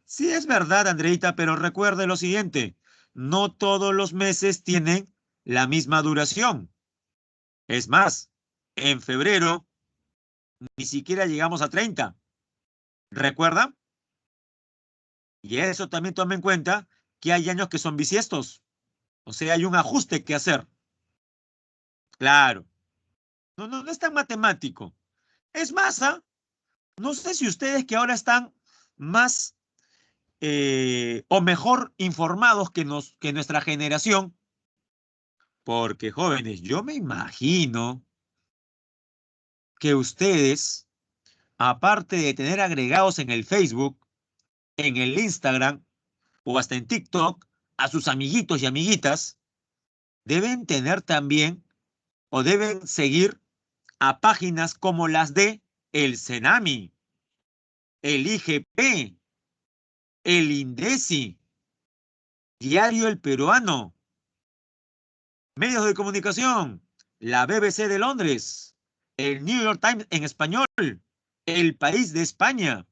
Sí, es verdad, Andreita, pero recuerde lo siguiente, no todos los meses tienen la misma duración. Es más, en febrero ni siquiera llegamos a 30. ¿Recuerda? Y eso también toma en cuenta que hay años que son bisiestos. O sea, hay un ajuste que hacer. Claro. No es tan matemático. Es más, ¿ah? No sé si ustedes que ahora están más o mejor informados que nuestra generación, porque jóvenes, yo me imagino que ustedes, aparte de tener agregados en el Facebook, en el Instagram o hasta en TikTok a sus amiguitos y amiguitas, deben tener también o deben seguir a páginas como las de el Cenami, el IGP, el INDECI, Diario El Peruano, medios de comunicación, la BBC de Londres, el New York Times en español, El País de España,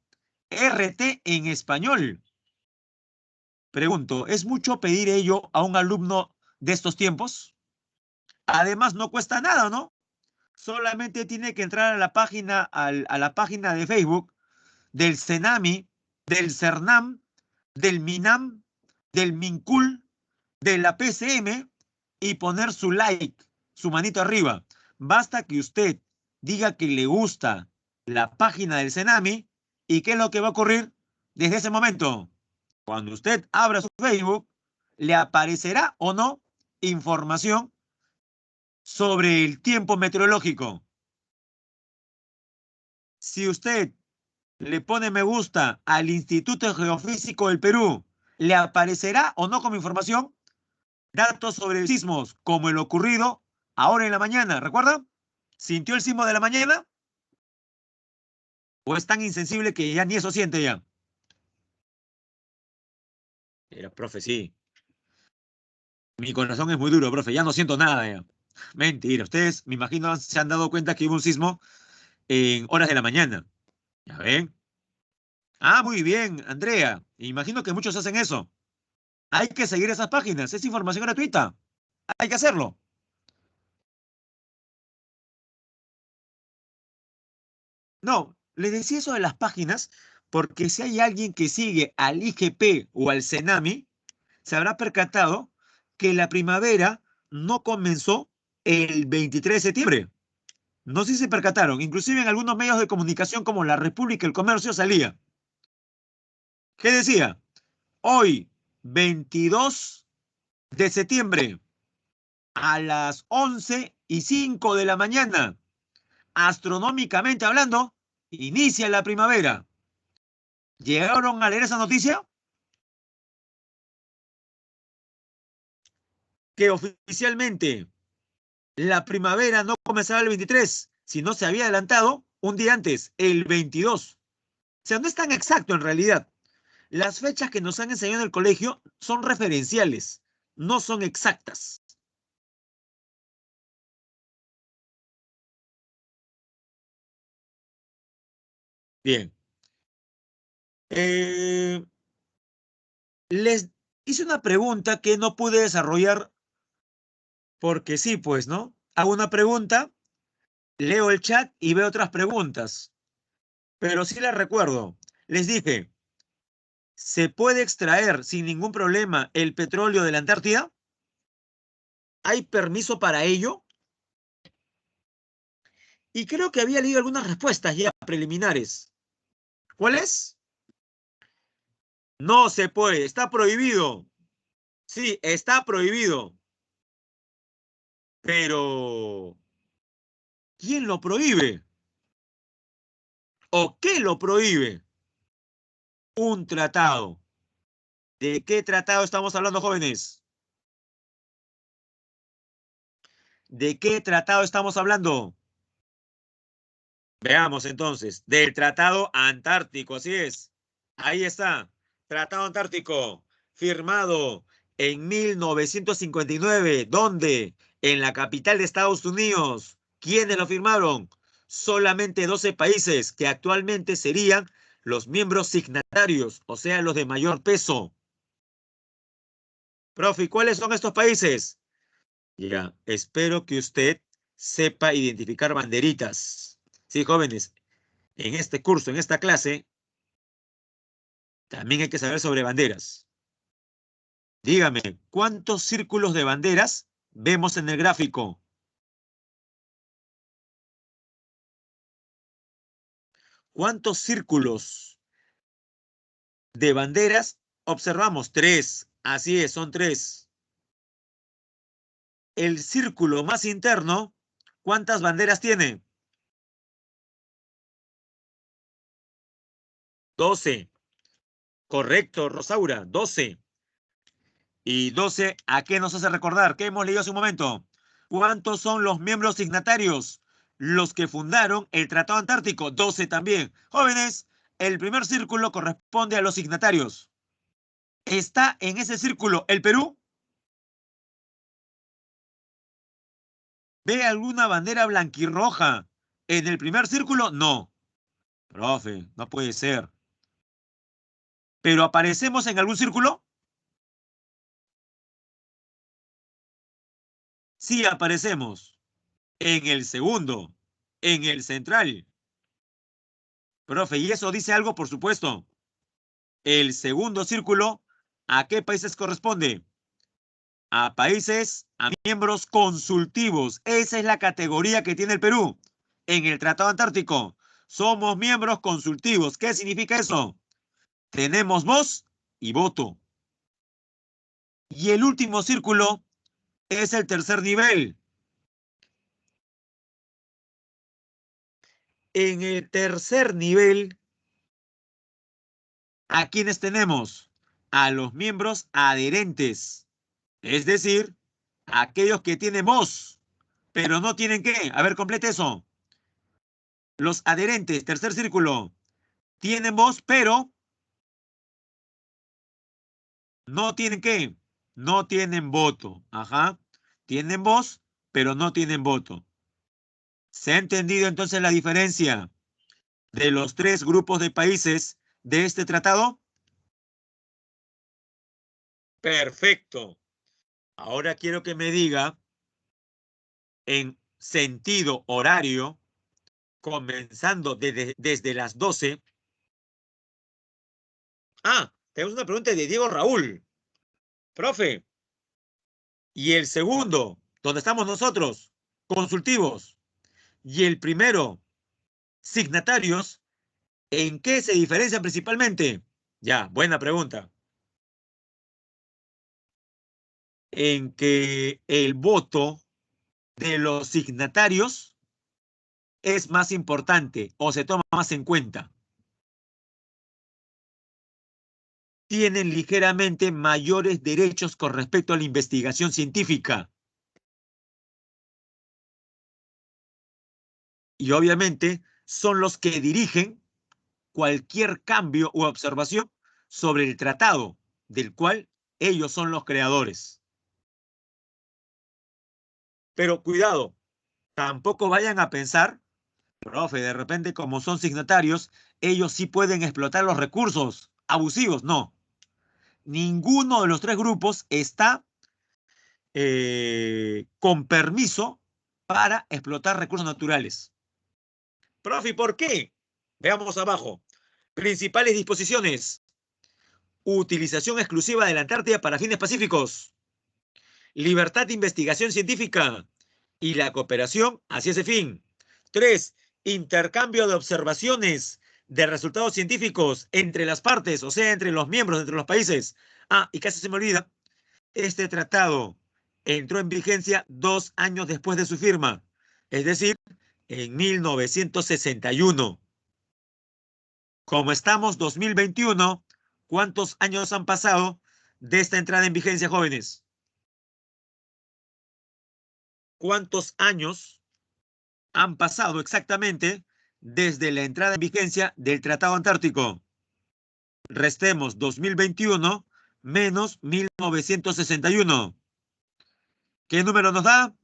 RT en español. Pregunto, ¿es mucho pedir ello a un alumno de estos tiempos? Además, no cuesta nada, ¿no? Solamente tiene que entrar a la página, a la página de Facebook del CENAMI, del CERNAM, del MINAM, del MINCUL, de la PCM y poner su like, su manito arriba. Basta que usted diga que le gusta la página del CENAMI y ¿qué es lo que va a ocurrir desde ese momento? Cuando usted abra su Facebook, le aparecerá o no información sobre el tiempo meteorológico. Si usted le pone me gusta al Instituto Geofísico del Perú, ¿le aparecerá o no como información datos sobre sismos como el ocurrido ahora en la mañana? ¿Recuerda? ¿Sintió el sismo de la mañana? ¿O es tan insensible que ya ni eso siente ya? Era, profe, sí. Mi corazón es muy duro, profe. Ya no siento nada ya. Mentira. Ustedes, me imagino, se han dado cuenta que hubo un sismo en horas de la mañana. ¿Ya ven? Ah, muy bien, Andrea. Imagino que muchos hacen eso. Hay que seguir esas páginas. Es información gratuita. Hay que hacerlo. No, le decía eso de las páginas porque si hay alguien que sigue al IGP o al CENAMI, se habrá percatado que la primavera no comenzó el 23 de septiembre. No sé si se percataron, inclusive en algunos medios de comunicación como La República y El Comercio salía. ¿Qué decía? Hoy, 22 de septiembre, a las 11:05 de la mañana, astronómicamente hablando, inicia la primavera. ¿Llegaron a leer esa noticia? Que oficialmente la primavera no comenzaba el 23, sino se había adelantado un día antes, el 22. O sea, no es tan exacto en realidad. Las fechas que nos han enseñado en el colegio son referenciales, no son exactas. Bien. Eh, les hice una pregunta que no pude desarrollar porque sí, pues, ¿no? Hago una pregunta, leo el chat y veo otras preguntas, pero sí les recuerdo. Les dije, ¿se puede extraer sin ningún problema el petróleo de la Antártida? ¿Hay permiso para ello? Y creo que había leído algunas respuestas ya preliminares. ¿Cuáles? No se puede, está prohibido. Sí, está prohibido. Pero, ¿quién lo prohíbe? ¿O qué lo prohíbe? Un tratado. ¿De qué tratado estamos hablando, jóvenes? ¿De qué tratado estamos hablando? Veamos entonces, del Tratado Antártico, así es. Ahí está, Tratado Antártico, firmado en 1959. ¿Dónde? En la capital de Estados Unidos. ¿Quiénes lo firmaron? Solamente 12 países que actualmente serían los miembros signatarios, o sea, los de mayor peso. Profe, ¿cuáles son estos países? Ya, espero que usted sepa identificar banderitas. Sí, jóvenes, en este curso, en esta clase, también hay que saber sobre banderas. Dígame, ¿cuántos círculos de banderas vemos en el gráfico? ¿Cuántos círculos de banderas observamos? Tres. Así es, son tres. El círculo más interno, ¿cuántas banderas tiene? 12. Correcto, Rosaura, 12. Y 12, ¿a qué nos hace recordar? ¿Qué hemos leído hace un momento? ¿Cuántos son los miembros signatarios? Los que fundaron el Tratado Antártico, 12 también. Jóvenes, el primer círculo corresponde a los signatarios. ¿Está en ese círculo el Perú? ¿Ve alguna bandera blanquirroja en el primer círculo? No. Profe, no puede ser. ¿Pero aparecemos en algún círculo? sí aparecemos en el segundo, en el central. Profe, ¿y eso dice algo? Por supuesto. El segundo círculo, ¿a qué países corresponde? A países, a miembros consultivos. Esa es la categoría que tiene el Perú en el Tratado Antártico. Somos miembros consultivos. ¿Qué significa eso? Tenemos voz y voto. Y el último círculo es el tercer nivel. En el tercer nivel, ¿a quiénes tenemos? A los miembros adherentes. Es decir, aquellos que tienen voz, pero no tienen qué. A ver, complete eso. Los adherentes, tercer círculo, tienen voz, pero no tienen qué. No tienen voto. Ajá. Tienen voz, pero no tienen voto. ¿Se ha entendido entonces la diferencia de los tres grupos de países de este tratado? Perfecto. Ahora quiero que me diga en sentido horario, comenzando desde las 12. Ah, tenemos una pregunta de Diego Raúl. Profe, ¿y el segundo, donde estamos nosotros, consultivos, y el primero, signatarios, en qué se diferencian principalmente? Ya, buena pregunta. En que el voto de los signatarios es más importante o se toma más en cuenta. Tienen ligeramente mayores derechos con respecto a la investigación científica. Y obviamente son los que dirigen cualquier cambio u observación sobre el tratado, del cual ellos son los creadores. Pero cuidado, tampoco vayan a pensar, profe, de repente como son signatarios, ellos sí pueden explotar los recursos abusivos. No, ninguno de los tres grupos está con permiso para explotar recursos naturales. Profe, ¿por qué? Veamos abajo. Principales disposiciones. Utilización exclusiva de la Antártida para fines pacíficos. Libertad de investigación científica y la cooperación hacia ese fin. 3. Intercambio de observaciones de resultados científicos entre las partes, o sea, entre los miembros, entre los países. Ah, y casi se me olvida, este tratado entró en vigencia 2 años después de su firma, es decir, en 1961. Como estamos 2021, ¿cuántos años han pasado de esta entrada en vigencia, jóvenes? ¿Cuántos años han pasado exactamente desde la entrada en vigencia del Tratado Antártico? Restemos 2021 menos 1961. ¿Qué número nos da?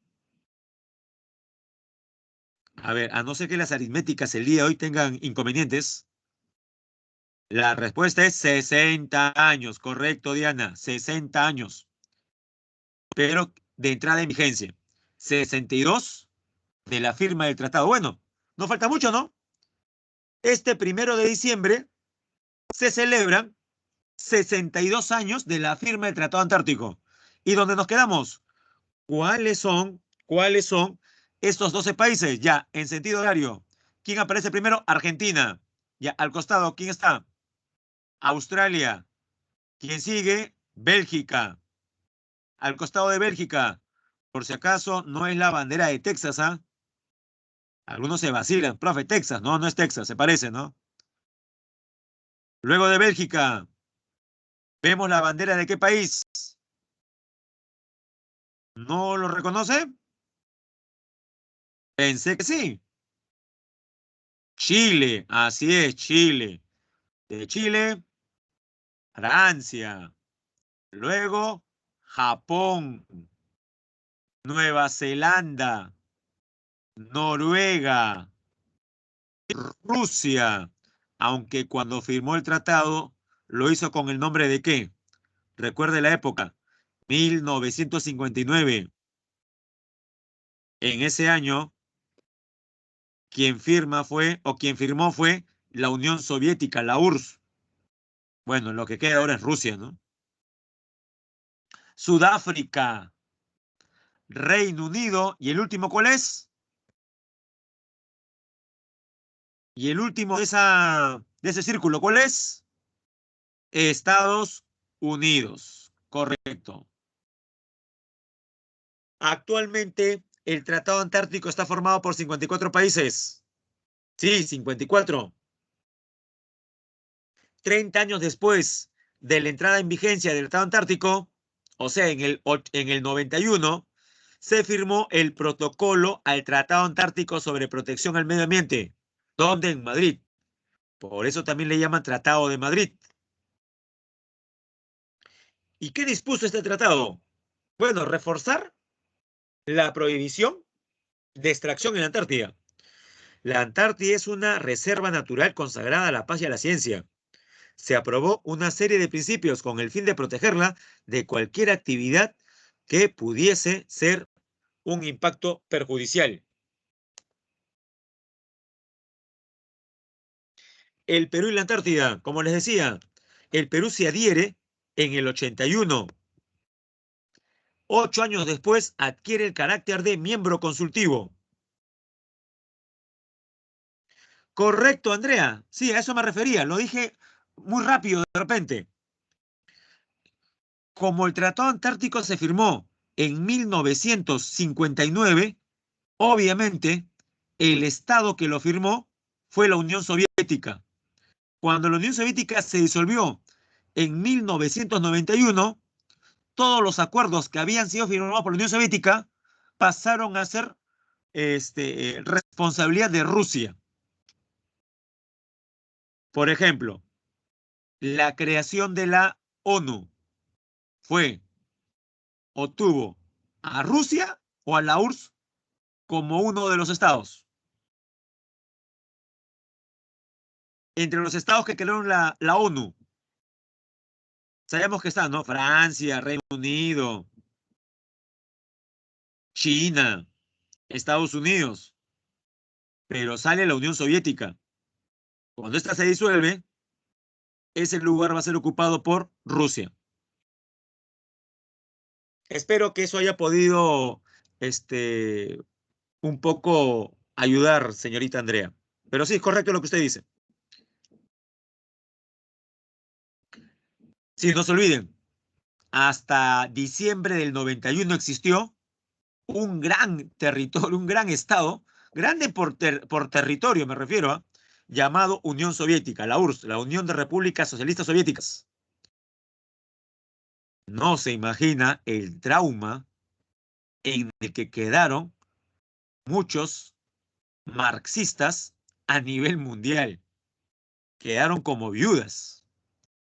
A ver, a no ser que las aritméticas el día de hoy tengan inconvenientes. La respuesta es 60 años. Correcto, Diana. 60 años. Pero de entrada en vigencia. 62 de la firma del tratado. Bueno, no falta mucho, ¿no? Este 1 de diciembre se celebran 62 años de la firma del Tratado Antártico. ¿Y dónde nos quedamos? ¿Cuáles son estos 12 países? Ya, en sentido horario. ¿Quién aparece primero? Argentina. Ya, al costado, ¿quién está? Australia. ¿Quién sigue? Bélgica. Al costado de Bélgica. Por si acaso, no es la bandera de Texas, ¿ah? Algunos se vacilan. Profe, Texas. No, no es Texas, se parece, ¿no? Luego de Bélgica, ¿vemos la bandera de qué país? ¿No lo reconoce? Pensé que sí. Chile, así es, Chile. De Chile, Francia. Luego, Japón, Nueva Zelanda, Noruega, Rusia. Aunque cuando firmó el tratado, lo hizo con el nombre de ¿qué? Recuerde la época, 1959. En ese año, quien firmó fue la Unión Soviética, la URSS. Bueno, lo que queda ahora es Rusia, ¿no? Sudáfrica, Reino Unido, ¿y el último cuál es? Y el último de ese círculo, ¿cuál es? Estados Unidos. Correcto. Actualmente, el Tratado Antártico está formado por 54 países. Sí, 54. 30 años después de la entrada en vigencia del Tratado Antártico, o sea, en el 91, se firmó el protocolo al Tratado Antártico sobre protección al medio ambiente. ¿Dónde? En Madrid. Por eso también le llaman Tratado de Madrid. ¿Y qué dispuso este tratado? Bueno, reforzar la prohibición de extracción en la Antártida. La Antártida es una reserva natural consagrada a la paz y a la ciencia. Se aprobó una serie de principios con el fin de protegerla de cualquier actividad que pudiese ser un impacto perjudicial. El Perú y la Antártida, como les decía, el Perú se adhiere en el 81. 8 años después adquiere el carácter de miembro consultivo. Correcto, Andrea. Sí, a eso me refería. Lo dije muy rápido de repente. Como el Tratado Antártico se firmó en 1959, obviamente el Estado que lo firmó fue la Unión Soviética. Cuando la Unión Soviética se disolvió en 1991, todos los acuerdos que habían sido firmados por la Unión Soviética pasaron a ser responsabilidad de Rusia. Por ejemplo, la creación de la ONU fue o tuvo a Rusia o a la URSS como uno de los estados. Entre los estados que crearon la ONU, sabemos que están, ¿no? Francia, Reino Unido, China, Estados Unidos, pero sale la Unión Soviética. Cuando esta se disuelve, ese lugar va a ser ocupado por Rusia. Espero que eso haya podido, un poco ayudar, señorita Andrea. Pero sí, es correcto lo que usted dice. Sí, no se olviden, hasta diciembre del 91 existió un gran territorio, un gran estado, grande por territorio me refiero, llamado Unión Soviética, la URSS, la Unión de Repúblicas Socialistas Soviéticas. No se imagina el trauma en el que quedaron muchos marxistas a nivel mundial. Quedaron como viudas.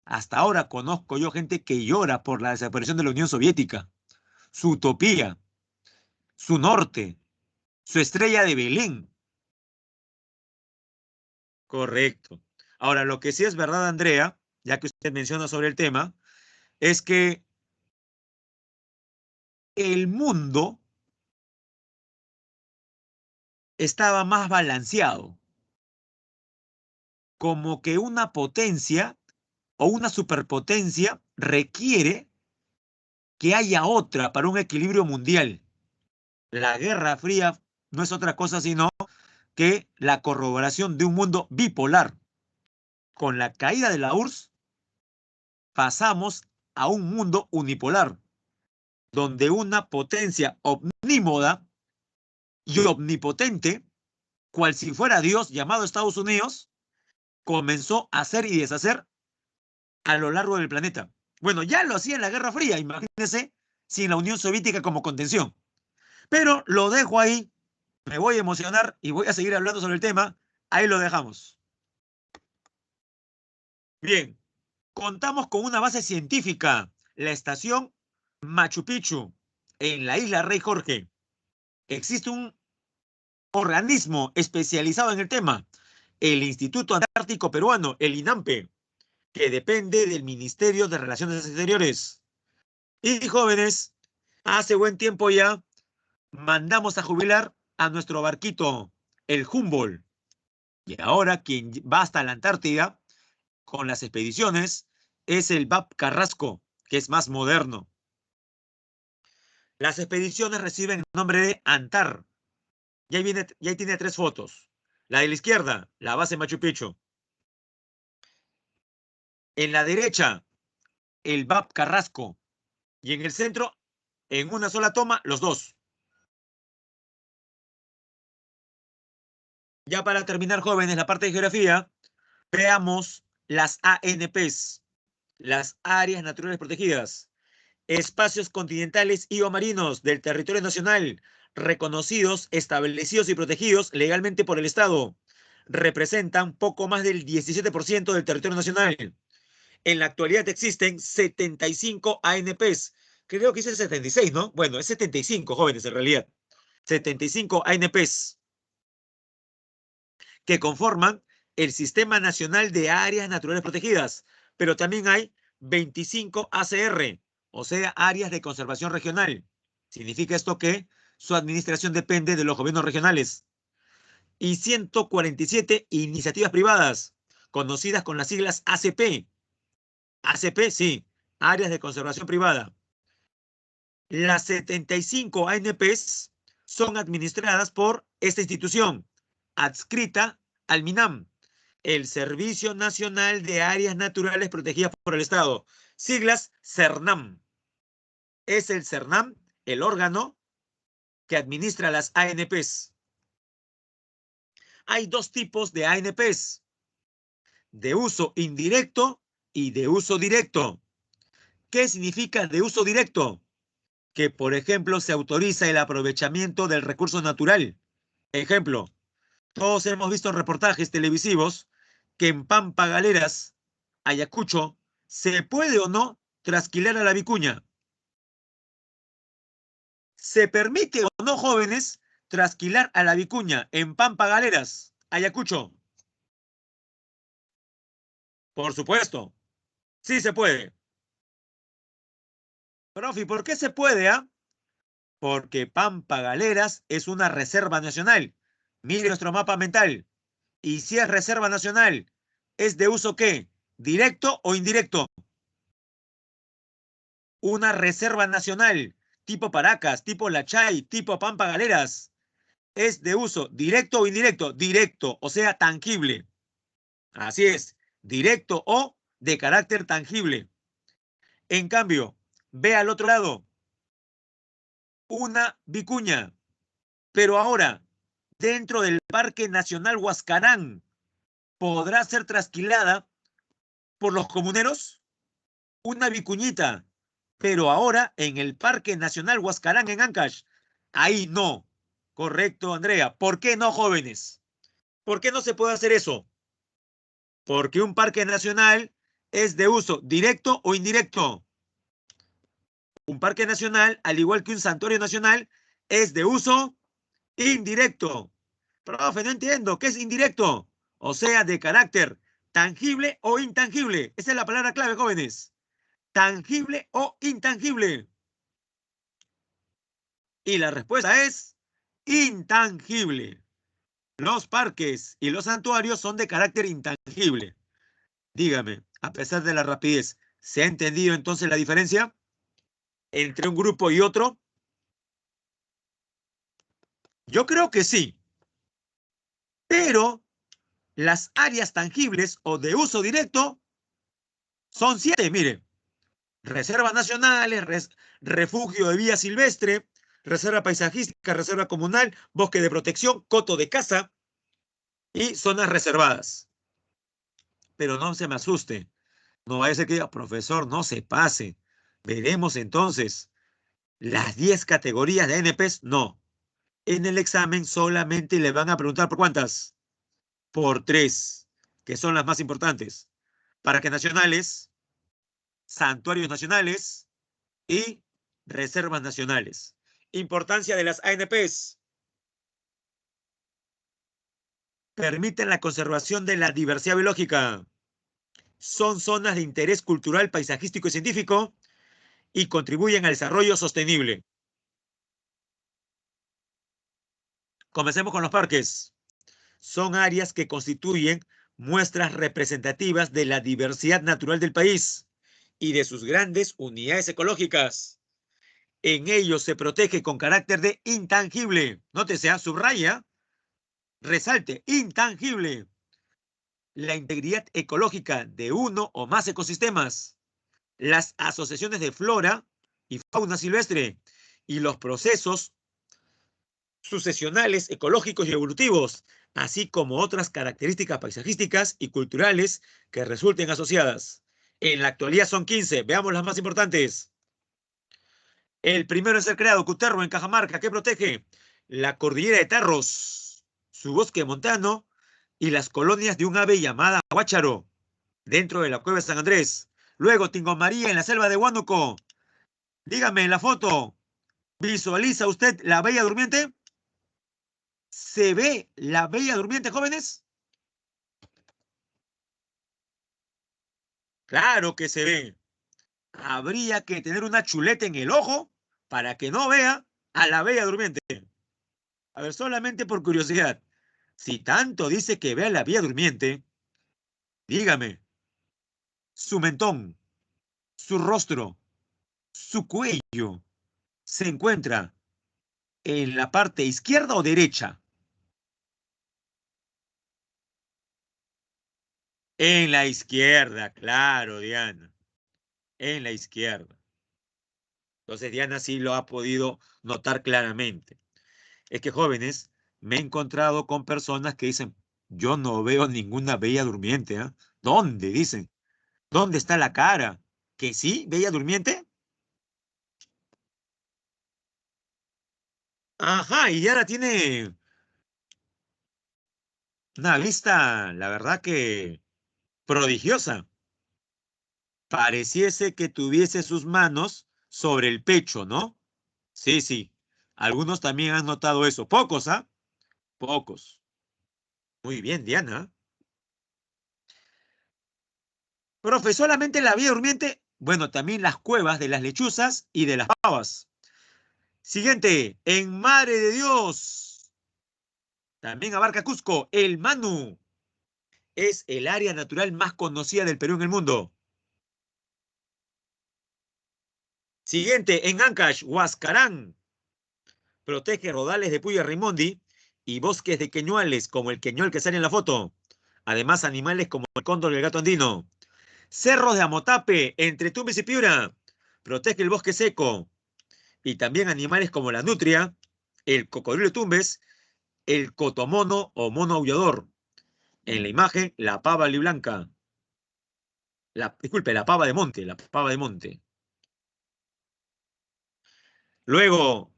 Hasta ahora conozco yo gente que llora por la desaparición de la Unión Soviética, su utopía, su norte, su estrella de Belén. Correcto. Ahora, lo que sí es verdad, Andrea, ya que usted menciona sobre el tema, es que el mundo estaba más balanceado, como que una potencia o una superpotencia requiere que haya otra para un equilibrio mundial. La Guerra Fría no es otra cosa sino que la corroboración de un mundo bipolar. Con la caída de la URSS pasamos a un mundo unipolar, donde una potencia omnímoda y omnipotente, cual si fuera Dios llamado Estados Unidos, comenzó a hacer y deshacer a lo largo del planeta. Bueno, ya lo hacía en la Guerra Fría, imagínense, sin la Unión Soviética como contención. Pero lo dejo ahí, me voy a emocionar y voy a seguir hablando sobre el tema. Ahí lo dejamos. Bien, contamos con una base científica, la estación Machu Picchu, en la isla Rey Jorge. Existe un organismo especializado en el tema, el Instituto Antártico Peruano, el INAMPE, que depende del Ministerio de Relaciones Exteriores. Y jóvenes, hace buen tiempo ya mandamos a jubilar a nuestro barquito, el Humboldt. Y ahora quien va hasta la Antártida con las expediciones es el VAP Carrasco, que es más moderno. Las expediciones reciben el nombre de ANTAR. Y ahí tiene 3 fotos. La de la izquierda, la base Machu Picchu. En la derecha, el VAP Carrasco. Y en el centro, en una sola toma, los dos. Ya para terminar, jóvenes, la parte de geografía, veamos las ANPs, las áreas naturales protegidas, espacios continentales y o marinos del territorio nacional, reconocidos, establecidos y protegidos legalmente por el Estado. Representan poco más del 17% del territorio nacional. En la actualidad existen 75 ANPs. Creo que dice 76, ¿no? Bueno, es 75, jóvenes, en realidad. 75 ANPs que conforman el Sistema Nacional de Áreas Naturales Protegidas, pero también hay 25 ACR, o sea, áreas de conservación regional. Significa esto que su administración depende de los gobiernos regionales. Y 147 iniciativas privadas, conocidas con las siglas ACP. ACP, sí, áreas de conservación privada. Las 75 ANPs son administradas por esta institución, adscrita al MINAM, el Servicio Nacional de Áreas Naturales Protegidas por el Estado, siglas CERNAM. Es el CERNAM el órgano que administra las ANPs. Hay 2 tipos de ANPs, de uso indirecto y de uso directo. ¿Qué significa de uso directo? Que, por ejemplo, se autoriza el aprovechamiento del recurso natural. Ejemplo, todos hemos visto reportajes televisivos que en Pampa Galeras, Ayacucho, ¿se puede o no trasquilar a la vicuña? ¿Se permite o no, jóvenes, trasquilar a la vicuña en Pampa Galeras, Ayacucho? Por supuesto, sí se puede. Profe, ¿por qué se puede, ah? Porque Pampa Galeras es una reserva nacional. Mire nuestro mapa mental. Y si es reserva nacional, ¿es de uso qué? ¿Directo o indirecto? Una reserva nacional, tipo Paracas, tipo Lachay, tipo Pampa Galeras, ¿es de uso directo o indirecto? Directo, o sea, tangible. Así es, directo o de carácter tangible. En cambio, ve al otro lado, una vicuña, pero ahora, dentro del Parque Nacional Huascarán, ¿podrá ser trasquilada por los comuneros? Una vicuñita, pero ahora en el Parque Nacional Huascarán en Ancash. Ahí no. Correcto, Andrea. ¿Por qué no, jóvenes? ¿Por qué no se puede hacer eso? Porque un parque nacional es de uso directo o indirecto. Un parque nacional, al igual que un santuario nacional, es de uso indirecto. Profe, no entiendo. ¿Qué es indirecto? O sea, de carácter tangible o intangible. Esa es la palabra clave, jóvenes. ¿Tangible o intangible? Y la respuesta es intangible. Los parques y los santuarios son de carácter intangible. Dígame, a pesar de la rapidez, ¿se ha entendido entonces la diferencia entre un grupo y otro? Yo creo que sí, pero las áreas tangibles o de uso directo son 7, mire. Reservas nacionales, refugio de vía silvestre, reserva paisajística, reserva comunal, bosque de protección, coto de caza y zonas reservadas. Pero no se me asuste. No vaya a ser que diga, profesor, no se pase. Veremos entonces. Las 10 categorías de ANPs, no. En el examen solamente le van a preguntar por cuántas. Por 3, que son las más importantes. Parques nacionales, santuarios nacionales y reservas nacionales. Importancia de las ANPs. Permiten la conservación de la diversidad biológica. Son zonas de interés cultural, paisajístico y científico y contribuyen al desarrollo sostenible. Comencemos con los parques. Son áreas que constituyen muestras representativas de la diversidad natural del país y de sus grandes unidades ecológicas. En ellos se protege con carácter de intangible. Nótese, subraya, resalte, intangible. La integridad ecológica de uno o más ecosistemas, las asociaciones de flora y fauna silvestre y los procesos sucesionales, ecológicos y evolutivos, así como otras características paisajísticas y culturales que resulten asociadas. En la actualidad son 15. Veamos las más importantes. El primero en ser creado, Cutervo, en Cajamarca, que protege la cordillera de Tarros, su bosque montano y las colonias de un ave llamada guácharo, dentro de la cueva de San Andrés. Luego, Tingomaría, en la selva de Huánuco. Dígame en la foto, ¿visualiza usted la Bella Durmiente? ¿Se ve la Bella Durmiente, jóvenes? Claro que se ve. Habría que tener una chuleta en el ojo para que no vea a la Bella Durmiente. A ver, solamente por curiosidad, si tanto dice que ve a la Bella Durmiente, dígame, su mentón, su rostro, su cuello, ¿se encuentra en la parte izquierda o derecha? En la izquierda, claro, Diana, en la izquierda. Entonces Diana sí lo ha podido notar claramente. Es que, jóvenes, me he encontrado con personas que dicen, yo no veo ninguna Bella Durmiente, ¿ah? ¿Dónde? Dicen. ¿Dónde está la cara? ¿Que sí, Bella Durmiente? Ajá, y Diana tiene una vista, la verdad que prodigiosa. Pareciese que tuviese sus manos sobre el pecho, ¿no? Sí, sí. Algunos también han notado eso. Pocos, ¿ah? Pocos. Muy bien, Diana. Profe, solamente la Vía Durmiente, bueno, también las cuevas de las lechuzas y de las pavas. Siguiente, en Madre de Dios. También abarca Cusco, el Manu. Es el área natural más conocida del Perú en el mundo. Siguiente, en Ancash, Huascarán. Protege rodales de Puya Raimondi y bosques de queñuales, como el queñual que sale en la foto. Además, animales como el cóndor y el gato andino. Cerros de Amotape, entre Tumbes y Piura. Protege el bosque seco. Y también animales como la nutria, el cocodrilo de Tumbes, el cotomono o mono aullador. En la imagen, la pava blanca. Disculpe, la pava de monte, la pava de monte. Luego,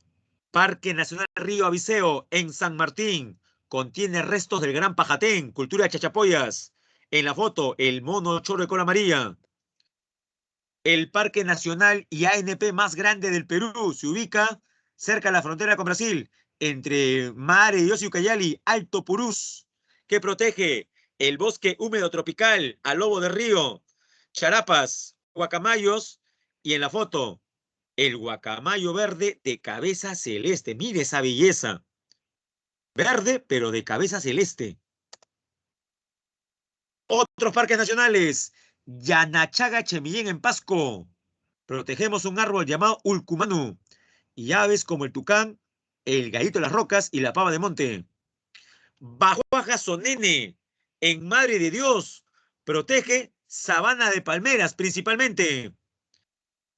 Parque Nacional Río Abiseo, en San Martín. Contiene restos del gran pajatén, cultura de chachapoyas. En la foto, el mono chorro de cola amarilla. El Parque Nacional y ANP más grande del Perú se ubica cerca de la frontera con Brasil, entre Madre de Dios y Ucayali, Alto Purús, que protege el bosque húmedo tropical, al lobo de río, charapas, guacamayos y en la foto, el guacamayo verde de cabeza celeste. Mire esa belleza. Verde, pero de cabeza celeste. Otros parques nacionales. Yanachaga Chemillén en Pasco. Protegemos un árbol llamado Ulcumanu y aves como el tucán, el gallito de las rocas y la pava de monte. Bajoaja Sonene, en Madre de Dios, protege sabana de palmeras principalmente.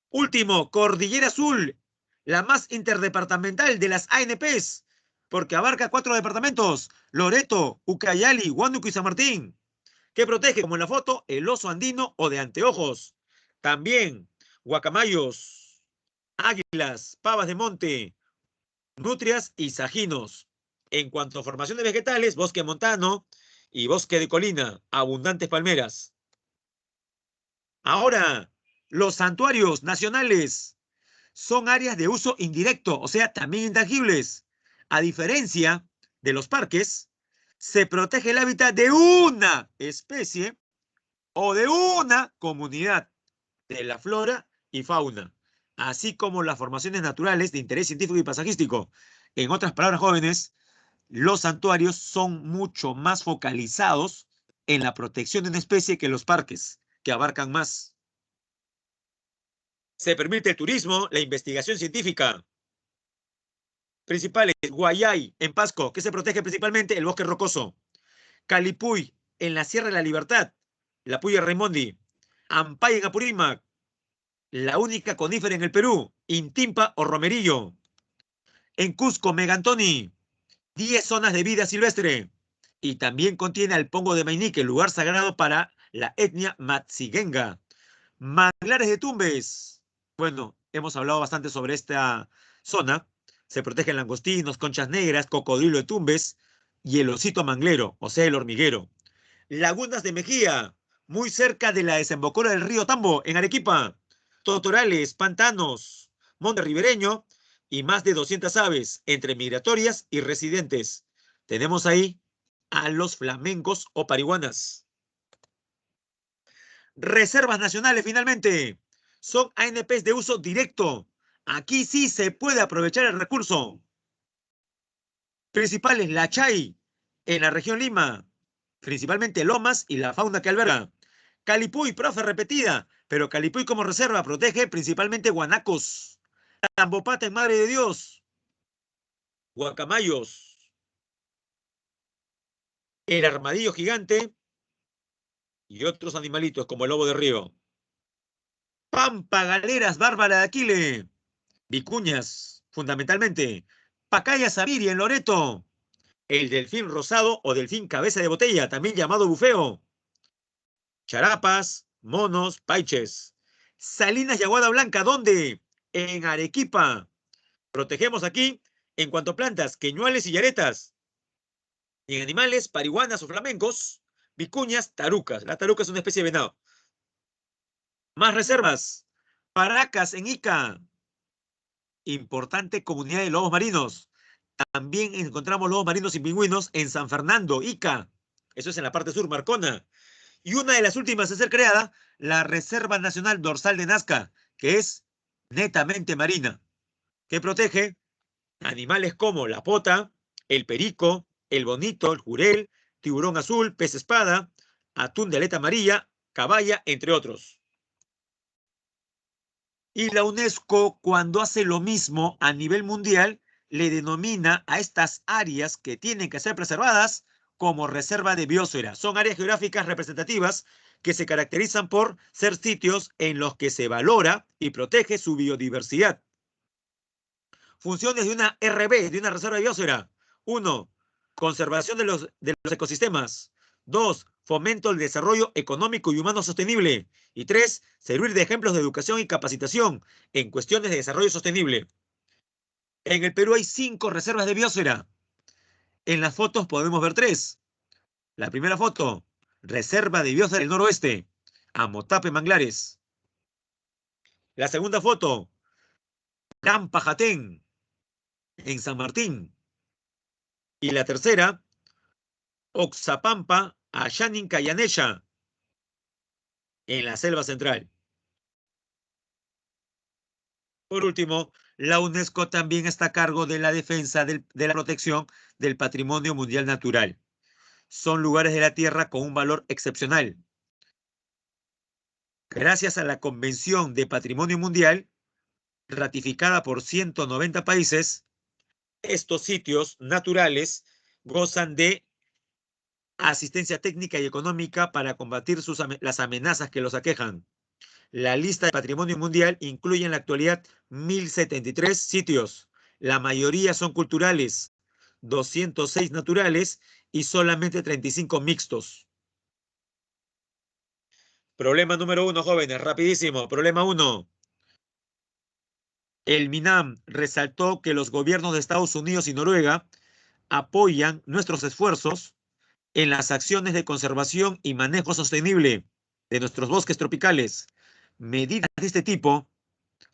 Último, Cordillera Azul, la más interdepartamental de las ANPs, porque abarca 4 departamentos, Loreto, Ucayali, Huánuco y San Martín, que protege, como en la foto, el oso andino o de anteojos. También guacamayos, águilas, pavas de monte, nutrias y sajinos. En cuanto a formación de vegetales, bosque montano y bosque de colina, abundantes palmeras. Ahora, los santuarios nacionales son áreas de uso indirecto, o sea, también intangibles. A diferencia de los parques, se protege el hábitat de una especie o de una comunidad de la flora y fauna, así como las formaciones naturales de interés científico y paisajístico. En otras palabras, jóvenes, los santuarios son mucho más focalizados en la protección de una especie que los parques, que abarcan más. Se permite el turismo, la investigación científica. Principales, Guayay, en Pasco, que se protege principalmente el bosque rocoso. Calipuy, en la Sierra de la Libertad, la Puya Raimondi. Ampay, en Apurímac, la única conífera en el Perú, Intimpa o Romerillo. En Cusco, Megantoni, 10 zonas de vida silvestre. Y también contiene al Pongo de Mainique, lugar sagrado para la etnia Matsigenga. Manglares de Tumbes. Bueno, hemos hablado bastante sobre esta zona. Se protegen langostinos, conchas negras, cocodrilo de Tumbes y el osito manglero, o sea, el hormiguero. Lagunas de Mejía, muy cerca de la desembocadura del río Tambo, en Arequipa. Totorales, pantanos, monte ribereño y más de 200 aves, entre migratorias y residentes. Tenemos ahí a los flamencos o parihuanas. Reservas nacionales, finalmente. Son ANPs de uso directo. Aquí sí se puede aprovechar el recurso. Principales, la Chay, en la región Lima. Principalmente lomas y la fauna que alberga. Calipuy, profe, repetida. Pero Calipuy como reserva protege principalmente guanacos. Tambopata en Madre de Dios. Guacamayos. El armadillo gigante. Y otros animalitos como el lobo de río. Pampa, galeras, bárbara de Aquile. Vicuñas, fundamentalmente. Pacaya sabiri en Loreto. El delfín rosado o delfín cabeza de botella, también llamado bufeo. Charapas, monos, paiches. Salinas y Aguada Blanca, ¿dónde? En Arequipa. Protegemos aquí, en cuanto a plantas, queñuales y yaretas. Y en animales, parihuanas o flamencos, vicuñas, tarucas. La taruca es una especie de venado. Más reservas. Paracas en Ica. Importante comunidad de lobos marinos. También encontramos lobos marinos y pingüinos en San Fernando, Ica. Eso es en la parte sur, Marcona. Y una de las últimas a ser creada, la Reserva Nacional Dorsal de Nazca, que es netamente marina, que protege animales como la pota, el perico, el bonito, el jurel, tiburón azul, pez espada, atún de aleta amarilla, caballa, entre otros. Y la UNESCO, cuando hace lo mismo a nivel mundial, le denomina a estas áreas que tienen que ser preservadas como reserva de biosfera. Son áreas geográficas representativas que se caracterizan por ser sitios en los que se valora y protege su biodiversidad. Funciones de una RB, de una reserva de biosfera. 1. Conservación de los ecosistemas. 2. Fomento del desarrollo económico y humano sostenible. Y 3. Servir de ejemplos de educación y capacitación en cuestiones de desarrollo sostenible. En el Perú hay 5 reservas de biosfera. En las fotos podemos ver 3. La primera foto, Reserva de Biosfera del Noroeste, Amotape Manglares. La segunda foto, Gran Pajatén, en San Martín. Y la tercera, Oxapampa, Ayanin Cayanecha, en la selva central. Por último, la UNESCO también está a cargo de la defensa de la protección del patrimonio mundial natural. Son lugares de la Tierra con un valor excepcional. Gracias a la Convención de Patrimonio Mundial, ratificada por 190 países, estos sitios naturales gozan de asistencia técnica y económica para combatir las amenazas que los aquejan. La lista de patrimonio mundial incluye en la actualidad 1.073 sitios. La mayoría son culturales, 206 naturales y solamente 35 mixtos. Problema número 1, jóvenes, rapidísimo. Problema 1. El MINAM resaltó que los gobiernos de Estados Unidos y Noruega apoyan nuestros esfuerzos en las acciones de conservación y manejo sostenible de nuestros bosques tropicales. Medidas de este tipo,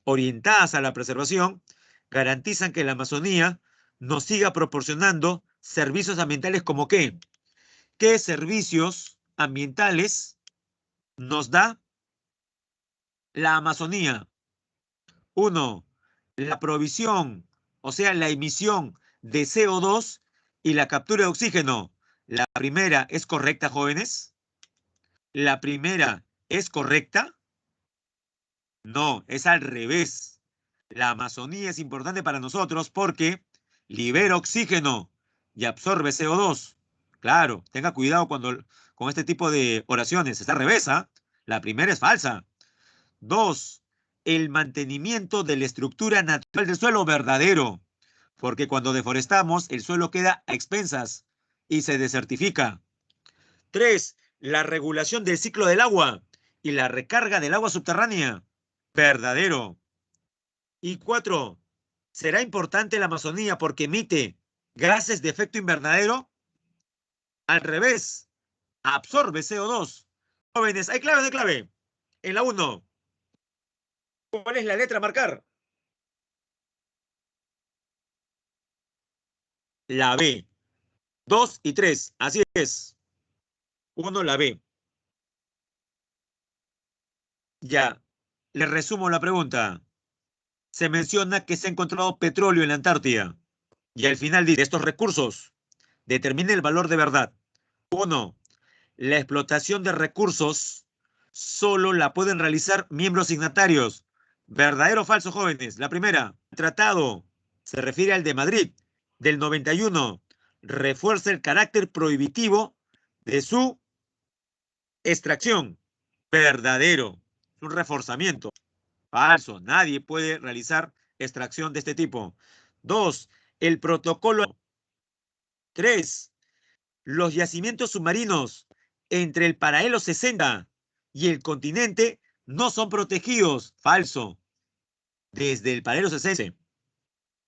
orientadas a la preservación, garantizan que la Amazonía nos siga proporcionando servicios ambientales como ¿qué? ¿Qué servicios ambientales nos da la Amazonía? 1. La provisión, o sea, la emisión de CO2 y la captura de oxígeno. ¿La primera es correcta, jóvenes? ¿La primera es correcta? No, es al revés. La Amazonía es importante para nosotros porque libera oxígeno y absorbe CO2. Claro, tenga cuidado con este tipo de oraciones. Está al revés, ¿ah? La primera es falsa. 2. El mantenimiento de la estructura natural del suelo verdadero. Porque cuando deforestamos, el suelo queda a expensas y se desertifica. 3. La regulación del ciclo del agua y la recarga del agua subterránea. Verdadero. Y 4. ¿Será importante la Amazonía porque emite gases de efecto invernadero? Al revés, absorbe CO2. Jóvenes, hay clave de clave. En la 1, ¿cuál es la letra a marcar? La B. 2 y 3, así es. 1, la B. Ya, le resumo la pregunta. Se menciona que se ha encontrado petróleo en la Antártida. Y al final dice, estos recursos, determina el valor de verdad. 1. La explotación de recursos solo la pueden realizar miembros signatarios. ¿Verdadero o falso, jóvenes? La primera, el tratado se refiere al de Madrid, del 91. Refuerza el carácter prohibitivo de su extracción. Verdadero. Es un reforzamiento. Falso. Nadie puede realizar extracción de este tipo. 2. El protocolo. 3. Los yacimientos submarinos entre el paralelo 60 y el continente no son protegidos. Falso. Desde el paralelo 60.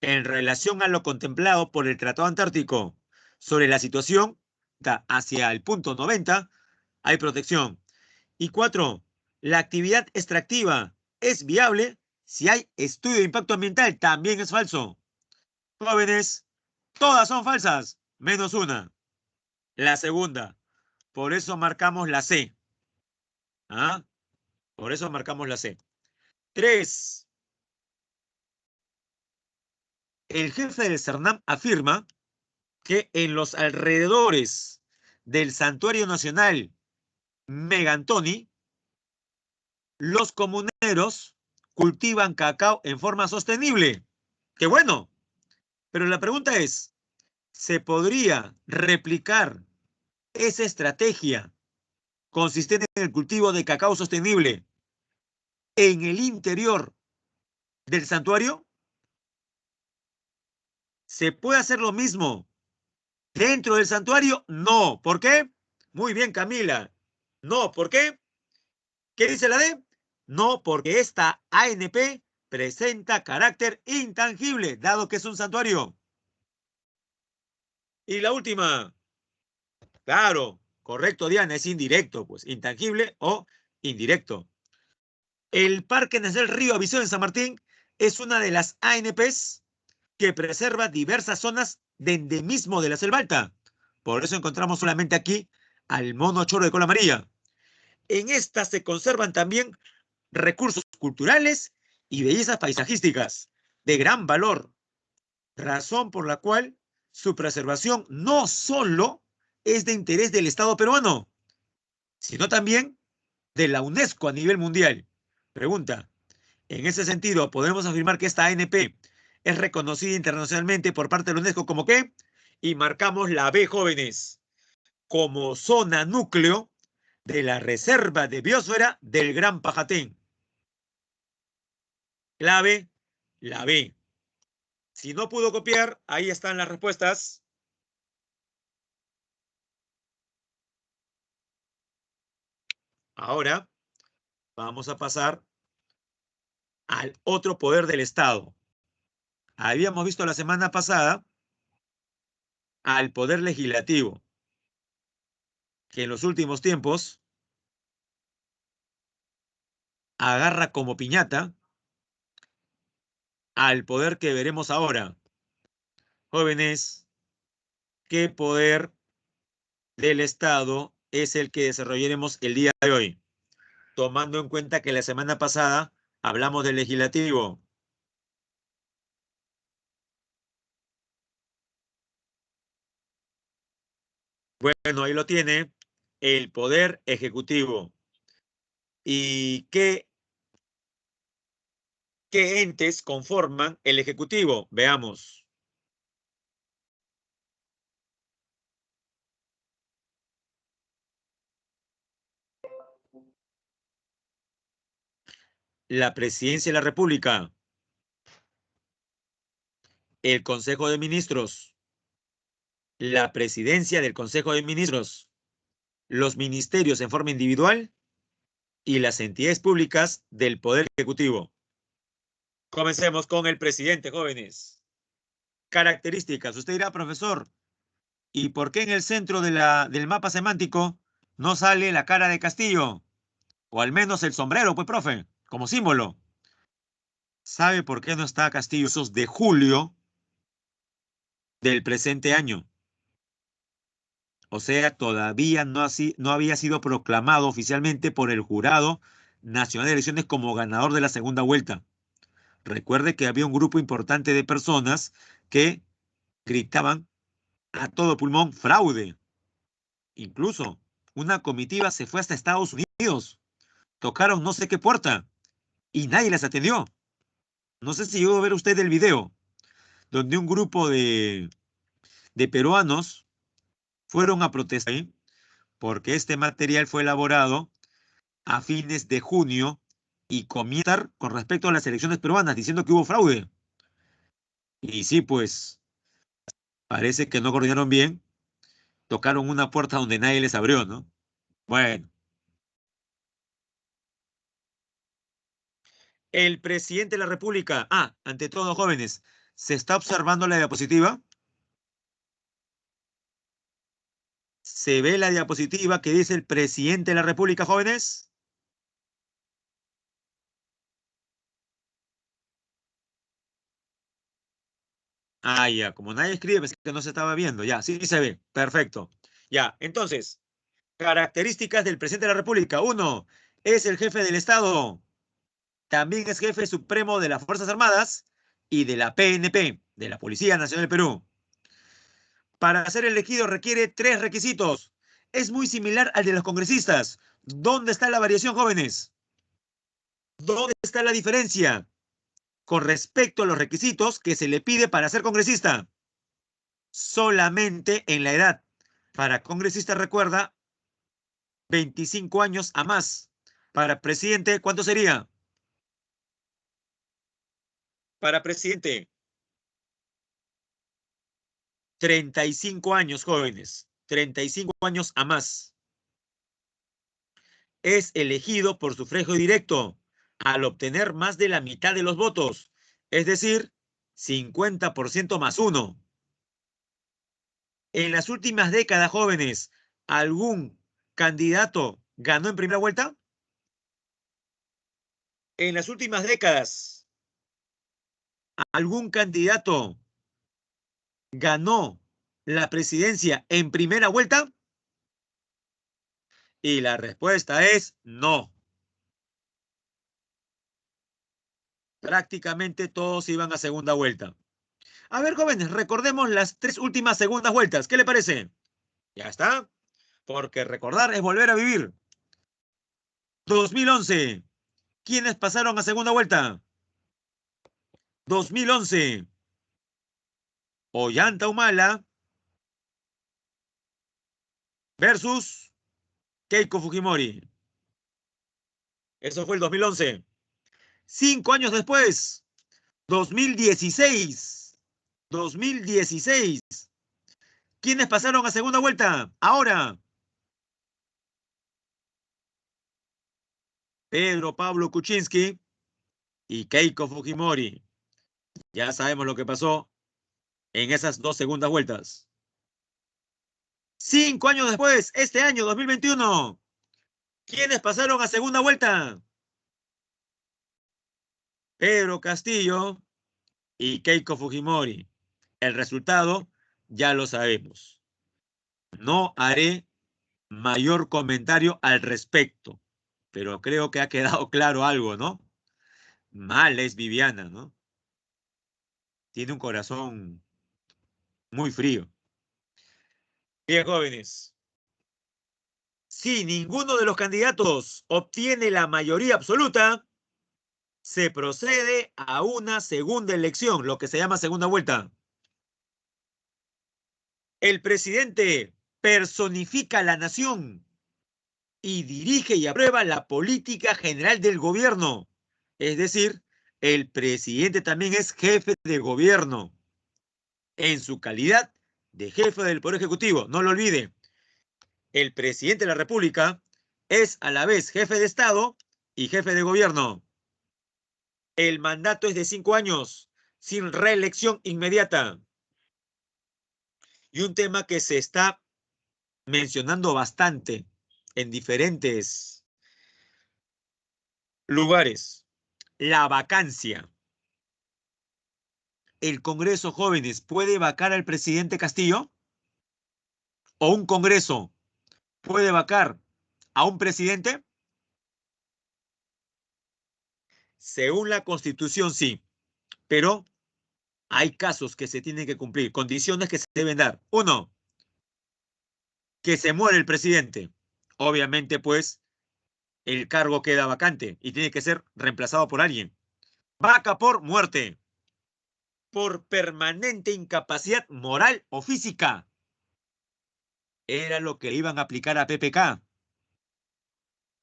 En relación a lo contemplado por el Tratado Antártico sobre la situación hacia el punto 90, hay protección. Y 4. La actividad extractiva es viable si hay estudio de impacto ambiental. También es falso. Jóvenes, todas son falsas, menos una. La segunda. Por eso marcamos la C. ¿Ah? Por eso marcamos la C. 3. El jefe del CERNAM afirma que en los alrededores del Santuario Nacional Megantoni, los comuneros cultivan cacao en forma sostenible. ¡Qué bueno! Pero la pregunta es, ¿se podría replicar esa estrategia consistente en el cultivo de cacao sostenible en el interior del santuario? ¿Se puede hacer lo mismo dentro del santuario? No. ¿Por qué? Muy bien, Camila. No. ¿Por qué? ¿Qué dice la D? No, porque esta ANP presenta carácter intangible, dado que es un santuario. Y la última. Claro, correcto, Diana, es indirecto, pues, intangible o indirecto. El Parque Nacional Río Avisón en San Martín es una de las ANPs que preserva diversas zonas de endemismo de la selva alta. Por eso encontramos solamente aquí al mono choro de cola amarilla. En esta se conservan también recursos culturales y bellezas paisajísticas de gran valor, razón por la cual su preservación no solo es de interés del Estado peruano, sino también de la UNESCO a nivel mundial. Pregunta, en ese sentido, ¿podemos afirmar que esta ANP es reconocida internacionalmente por parte de la UNESCO como qué? Y marcamos la B, jóvenes, como zona núcleo de la Reserva de Biosfera del Gran Pajatén. Clave, la B. Si no pudo copiar, ahí están las respuestas. Ahora vamos a pasar al otro poder del Estado. Habíamos visto la semana pasada al poder legislativo, que en los últimos tiempos agarra como piñata al poder que veremos ahora. Jóvenes, ¿qué poder del Estado es el que desarrollaremos el día de hoy? Tomando en cuenta que la semana pasada hablamos del legislativo. Bueno, ahí lo tiene, el Poder Ejecutivo. ¿Y qué entes conforman el Ejecutivo? Veamos. La Presidencia de la República, el Consejo de Ministros, la Presidencia del Consejo de Ministros, los ministerios en forma individual y las entidades públicas del Poder Ejecutivo. Comencemos con el presidente, jóvenes. Características. Usted dirá, profesor, ¿y por qué en el centro del mapa semántico no sale la cara de Castillo? O al menos el sombrero, pues, profe, como símbolo. ¿Sabe por qué no está Castillo? Esos de julio del presente año. O sea, todavía no había sido proclamado oficialmente por el Jurado Nacional de Elecciones como ganador de la segunda vuelta. Recuerde que había un grupo importante de personas que gritaban a todo pulmón fraude. Incluso una comitiva se fue hasta Estados Unidos. Tocaron no sé qué puerta y nadie les atendió. No sé si llegó a ver usted el video donde un grupo de peruanos fueron a protestar porque este material fue elaborado a fines de junio y comienza con respecto a las elecciones peruanas diciendo que hubo fraude. Y sí, pues parece que no coordinaron bien, tocaron una puerta donde nadie les abrió, ¿no? Bueno, el presidente de la República, ante todo, jóvenes, ¿se está observando la diapositiva? ¿Se ve la diapositiva que dice el presidente de la República, jóvenes? Ya, como nadie escribe, es que no se estaba viendo. Ya, sí se ve. Perfecto. Ya, entonces, características del presidente de la República. Uno, es el jefe del Estado. También es jefe supremo de las Fuerzas Armadas y de la PNP, de la Policía Nacional del Perú. Para ser elegido requiere tres requisitos. Es muy similar al de los congresistas. ¿Dónde está la variación, jóvenes? ¿Dónde está la diferencia con respecto a los requisitos que se le pide para ser congresista? Solamente en la edad. Para congresista, recuerda, 25 años a más. Para presidente, ¿cuánto sería? Para presidente, 35 años, jóvenes. 35 años a más. Es elegido por sufragio directo al obtener más de la mitad de los votos, es decir, 50% más uno. En las últimas décadas, jóvenes, ¿algún candidato ganó en primera vuelta? En las últimas décadas, ¿algún candidato ganó la presidencia en primera vuelta? Y la respuesta es no. Prácticamente todos iban a segunda vuelta. A ver, jóvenes, recordemos las tres últimas segundas vueltas. ¿Qué le parece? Ya está. Porque recordar es volver a vivir. 2011. ¿Quiénes pasaron a segunda vuelta? 2011. Ollanta Humala versus Keiko Fujimori. Eso fue el 2011. 5 años después, 2016. 2016. ¿Quiénes pasaron a segunda vuelta? Ahora, Pedro Pablo Kuczynski y Keiko Fujimori. Ya sabemos lo que pasó en esas dos segundas vueltas. 5 años después, este año, 2021, ¿quiénes pasaron a segunda vuelta? Pedro Castillo y Keiko Fujimori. El resultado ya lo sabemos. No haré mayor comentario al respecto, pero creo que ha quedado claro algo, ¿no? Mal es Viviana, ¿no? Tiene un corazón muy frío. Bien, jóvenes. Si ninguno de los candidatos obtiene la mayoría absoluta, se procede a una segunda elección, lo que se llama segunda vuelta. El presidente personifica a la nación y dirige y aprueba la política general del gobierno. Es decir, el presidente también es jefe de gobierno en su calidad de jefe del Poder Ejecutivo. No lo olvide, el presidente de la República es a la vez jefe de Estado y jefe de gobierno. El mandato es de 5 años, sin reelección inmediata. Y un tema que se está mencionando bastante en diferentes lugares, la vacancia. ¿El Congreso, jóvenes, puede vacar al presidente Castillo? ¿O un Congreso puede vacar a un presidente? Según la Constitución, sí, pero hay casos que se tienen que cumplir, condiciones que se deben dar. Uno, que se muere el presidente. Obviamente, pues, el cargo queda vacante y tiene que ser reemplazado por alguien. Vaca por muerte, por permanente incapacidad moral o física. Era lo que le iban a aplicar a PPK.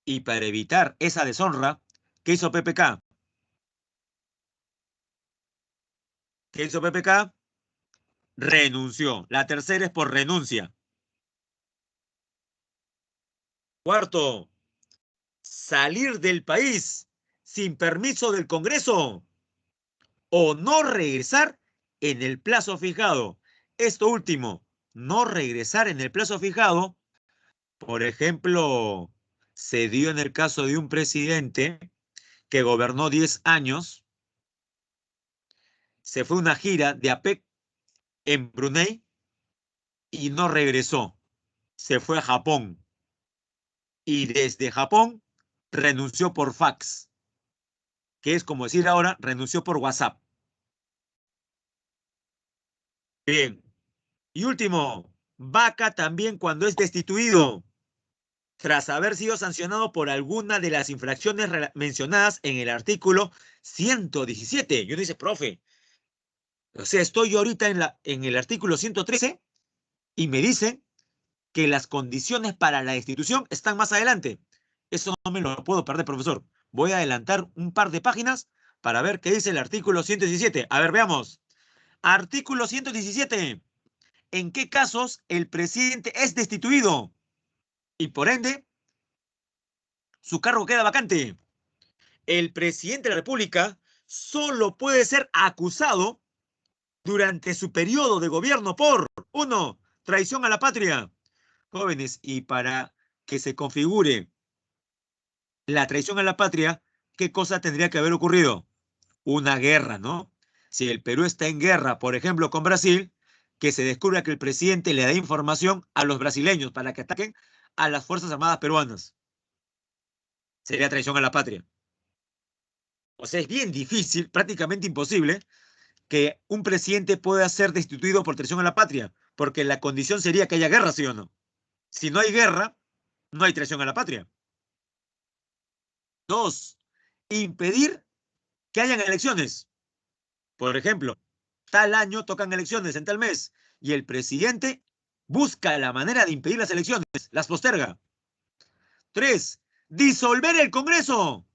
Y para evitar esa deshonra, ¿qué hizo PPK? ¿Qué hizo PPK? Renunció. La tercera es por renuncia. Cuarto, salir del país sin permiso del Congreso o no regresar en el plazo fijado. Esto último, no regresar en el plazo fijado, por ejemplo, se dio en el caso de un presidente que gobernó 10 años, se fue a una gira de APEC en Brunei y no regresó. Se fue a Japón y desde Japón renunció por fax, que es como decir ahora, renunció por WhatsApp. Bien. Y último, vaca también cuando es destituido, tras haber sido sancionado por alguna de las infracciones mencionadas en el artículo 117. Y uno dice, profe, o sea, estoy yo ahorita en el artículo 113 y me dicen que las condiciones para la destitución están más adelante. Eso no me lo puedo perder, profesor. Voy a adelantar un par de páginas para ver qué dice el artículo 117. A ver, veamos. Artículo 117. ¿En qué casos el presidente es destituido? Y por ende, su cargo queda vacante. El presidente de la República solo puede ser acusado durante su periodo de gobierno por, uno, traición a la patria. Jóvenes, y para que se configure la traición a la patria, ¿qué cosa tendría que haber ocurrido? Una guerra, ¿no? Si el Perú está en guerra, por ejemplo, con Brasil, que se descubra que el presidente le da información a los brasileños para que ataquen a las Fuerzas Armadas peruanas. Sería traición a la patria. O sea, es bien difícil, prácticamente imposible, que un presidente pueda ser destituido por traición a la patria, porque la condición sería que haya guerra, ¿sí o no? Si no hay guerra, no hay traición a la patria. Dos, impedir que hayan elecciones. Por ejemplo, tal año tocan elecciones en tal mes y el presidente busca la manera de impedir las elecciones, las posterga. Tres, disolver el Congreso.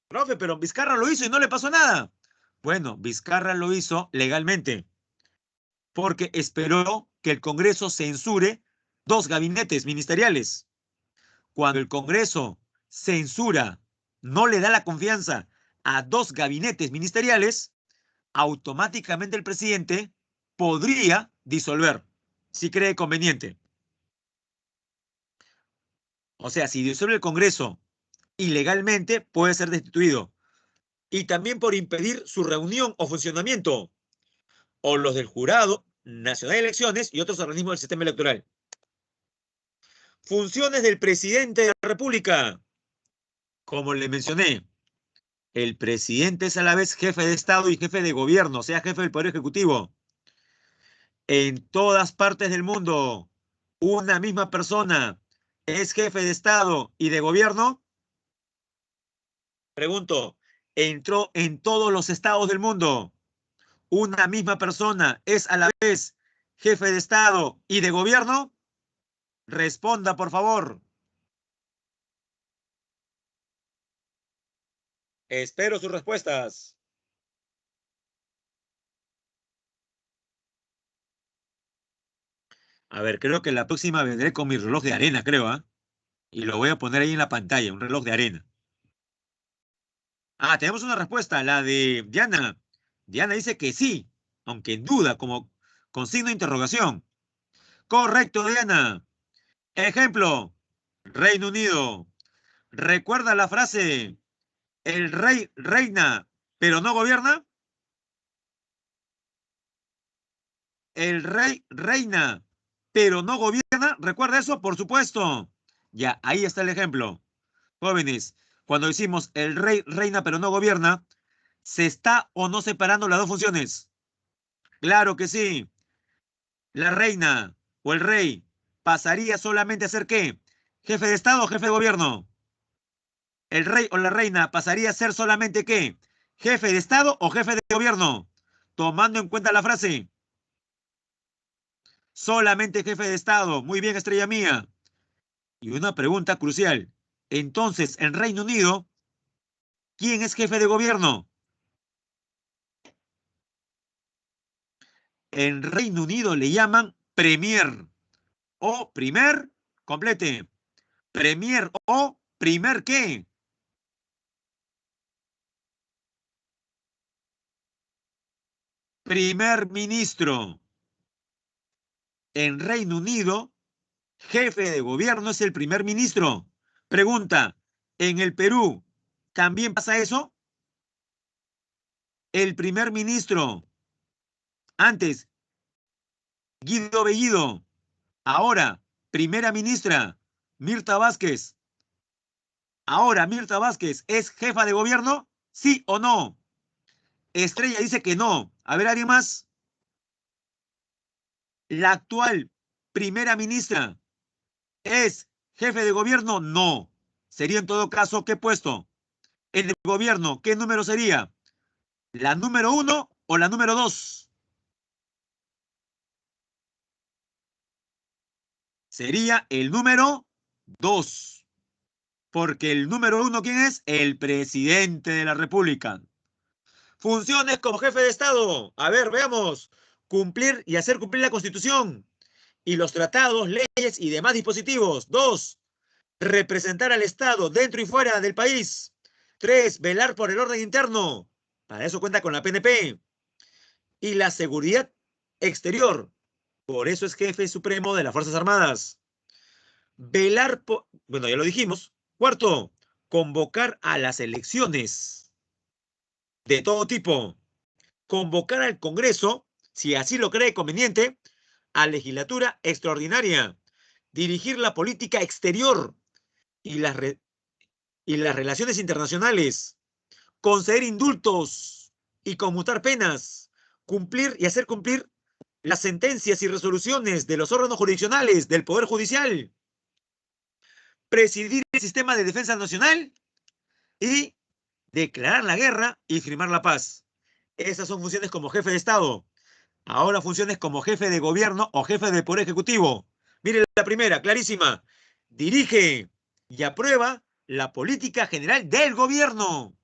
Profe, pero Vizcarra lo hizo y no le pasó nada. Bueno, Vizcarra lo hizo legalmente porque esperó que el Congreso censure 2 gabinetes ministeriales. Cuando el Congreso censura, no le da la confianza a 2 gabinetes ministeriales, automáticamente el presidente podría disolver, si cree conveniente. O sea, si disuelve el Congreso ilegalmente, puede ser destituido. Y también por impedir su reunión o funcionamiento, o los del Jurado Nacional de Elecciones y otros organismos del sistema electoral. Funciones del presidente de la República. Como le mencioné, el presidente es a la vez jefe de Estado y jefe de gobierno, o sea, jefe del Poder Ejecutivo. En todas partes del mundo, una misma persona es jefe de Estado y de gobierno. Pregunto, ¿entró en todos los estados del mundo? ¿Una misma persona es a la vez jefe de Estado y de gobierno? Responda, por favor. Espero sus respuestas. A ver, creo que la próxima vendré con mi reloj de arena, creo, ¿ah? Y lo voy a poner ahí en la pantalla, un reloj de arena. Ah, tenemos una respuesta, la de Diana. Diana dice que sí, aunque en duda, como con signo de interrogación. Correcto, Diana. Ejemplo, Reino Unido. ¿Recuerda la frase, el rey reina, pero no gobierna? El rey reina, pero no gobierna. ¿Recuerda eso? Por supuesto. Ya, ahí está el ejemplo. Jóvenes, cuando decimos el rey reina, pero no gobierna, ¿se está o no separando las dos funciones? Claro que sí. La reina o el rey pasaría solamente a ser ¿qué? ¿Jefe de Estado o jefe de gobierno? El rey o la reina pasaría a ser solamente ¿qué? ¿Jefe de Estado o jefe de gobierno? Tomando en cuenta la frase. Solamente jefe de Estado. Muy bien, estrella mía. Y una pregunta crucial. Entonces, en Reino Unido, ¿quién es jefe de gobierno? En Reino Unido le llaman Premier o primer, complete. Premier o primer ¿qué? Primer ministro. En Reino Unido, jefe de gobierno es el primer ministro. Pregunta, ¿en el Perú también pasa eso? El primer ministro, antes, Guido Bellido, ahora, primera ministra, Mirta Vázquez. Ahora, Mirta Vázquez, ¿es jefa de gobierno? ¿Sí o no? Estrella dice que no. A ver, ¿alguien más? La actual primera ministra, ¿es jefe de gobierno? No. Sería en todo caso, ¿qué puesto? En el gobierno, ¿qué número sería? ¿La número 1 o la número 2? Sería el número 2. Porque el número 1, ¿quién es? El presidente de la República. Funciones como jefe de Estado. A ver, veamos. Cumplir y hacer cumplir la Constitución y los tratados, leyes y demás dispositivos. 2. Representar al Estado dentro y fuera del país. 3. Velar por el orden interno. Para eso cuenta con la PNP. Y la seguridad exterior. Por eso es jefe supremo de las Fuerzas Armadas. Velar por... Bueno, ya lo dijimos. 4. Convocar a las elecciones de todo tipo. Convocar al Congreso, si así lo cree conveniente, a legislatura extraordinaria. Dirigir la política exterior y y las relaciones internacionales, conceder indultos y conmutar penas, cumplir y hacer cumplir las sentencias y resoluciones de los órganos jurisdiccionales del Poder Judicial, presidir el sistema de defensa nacional y declarar la guerra y firmar la paz. Esas son funciones como jefe de Estado. Ahora funciones como jefe de gobierno o jefe de poder ejecutivo. Mire la primera, clarísima. Dirige y aprueba la política general del gobierno.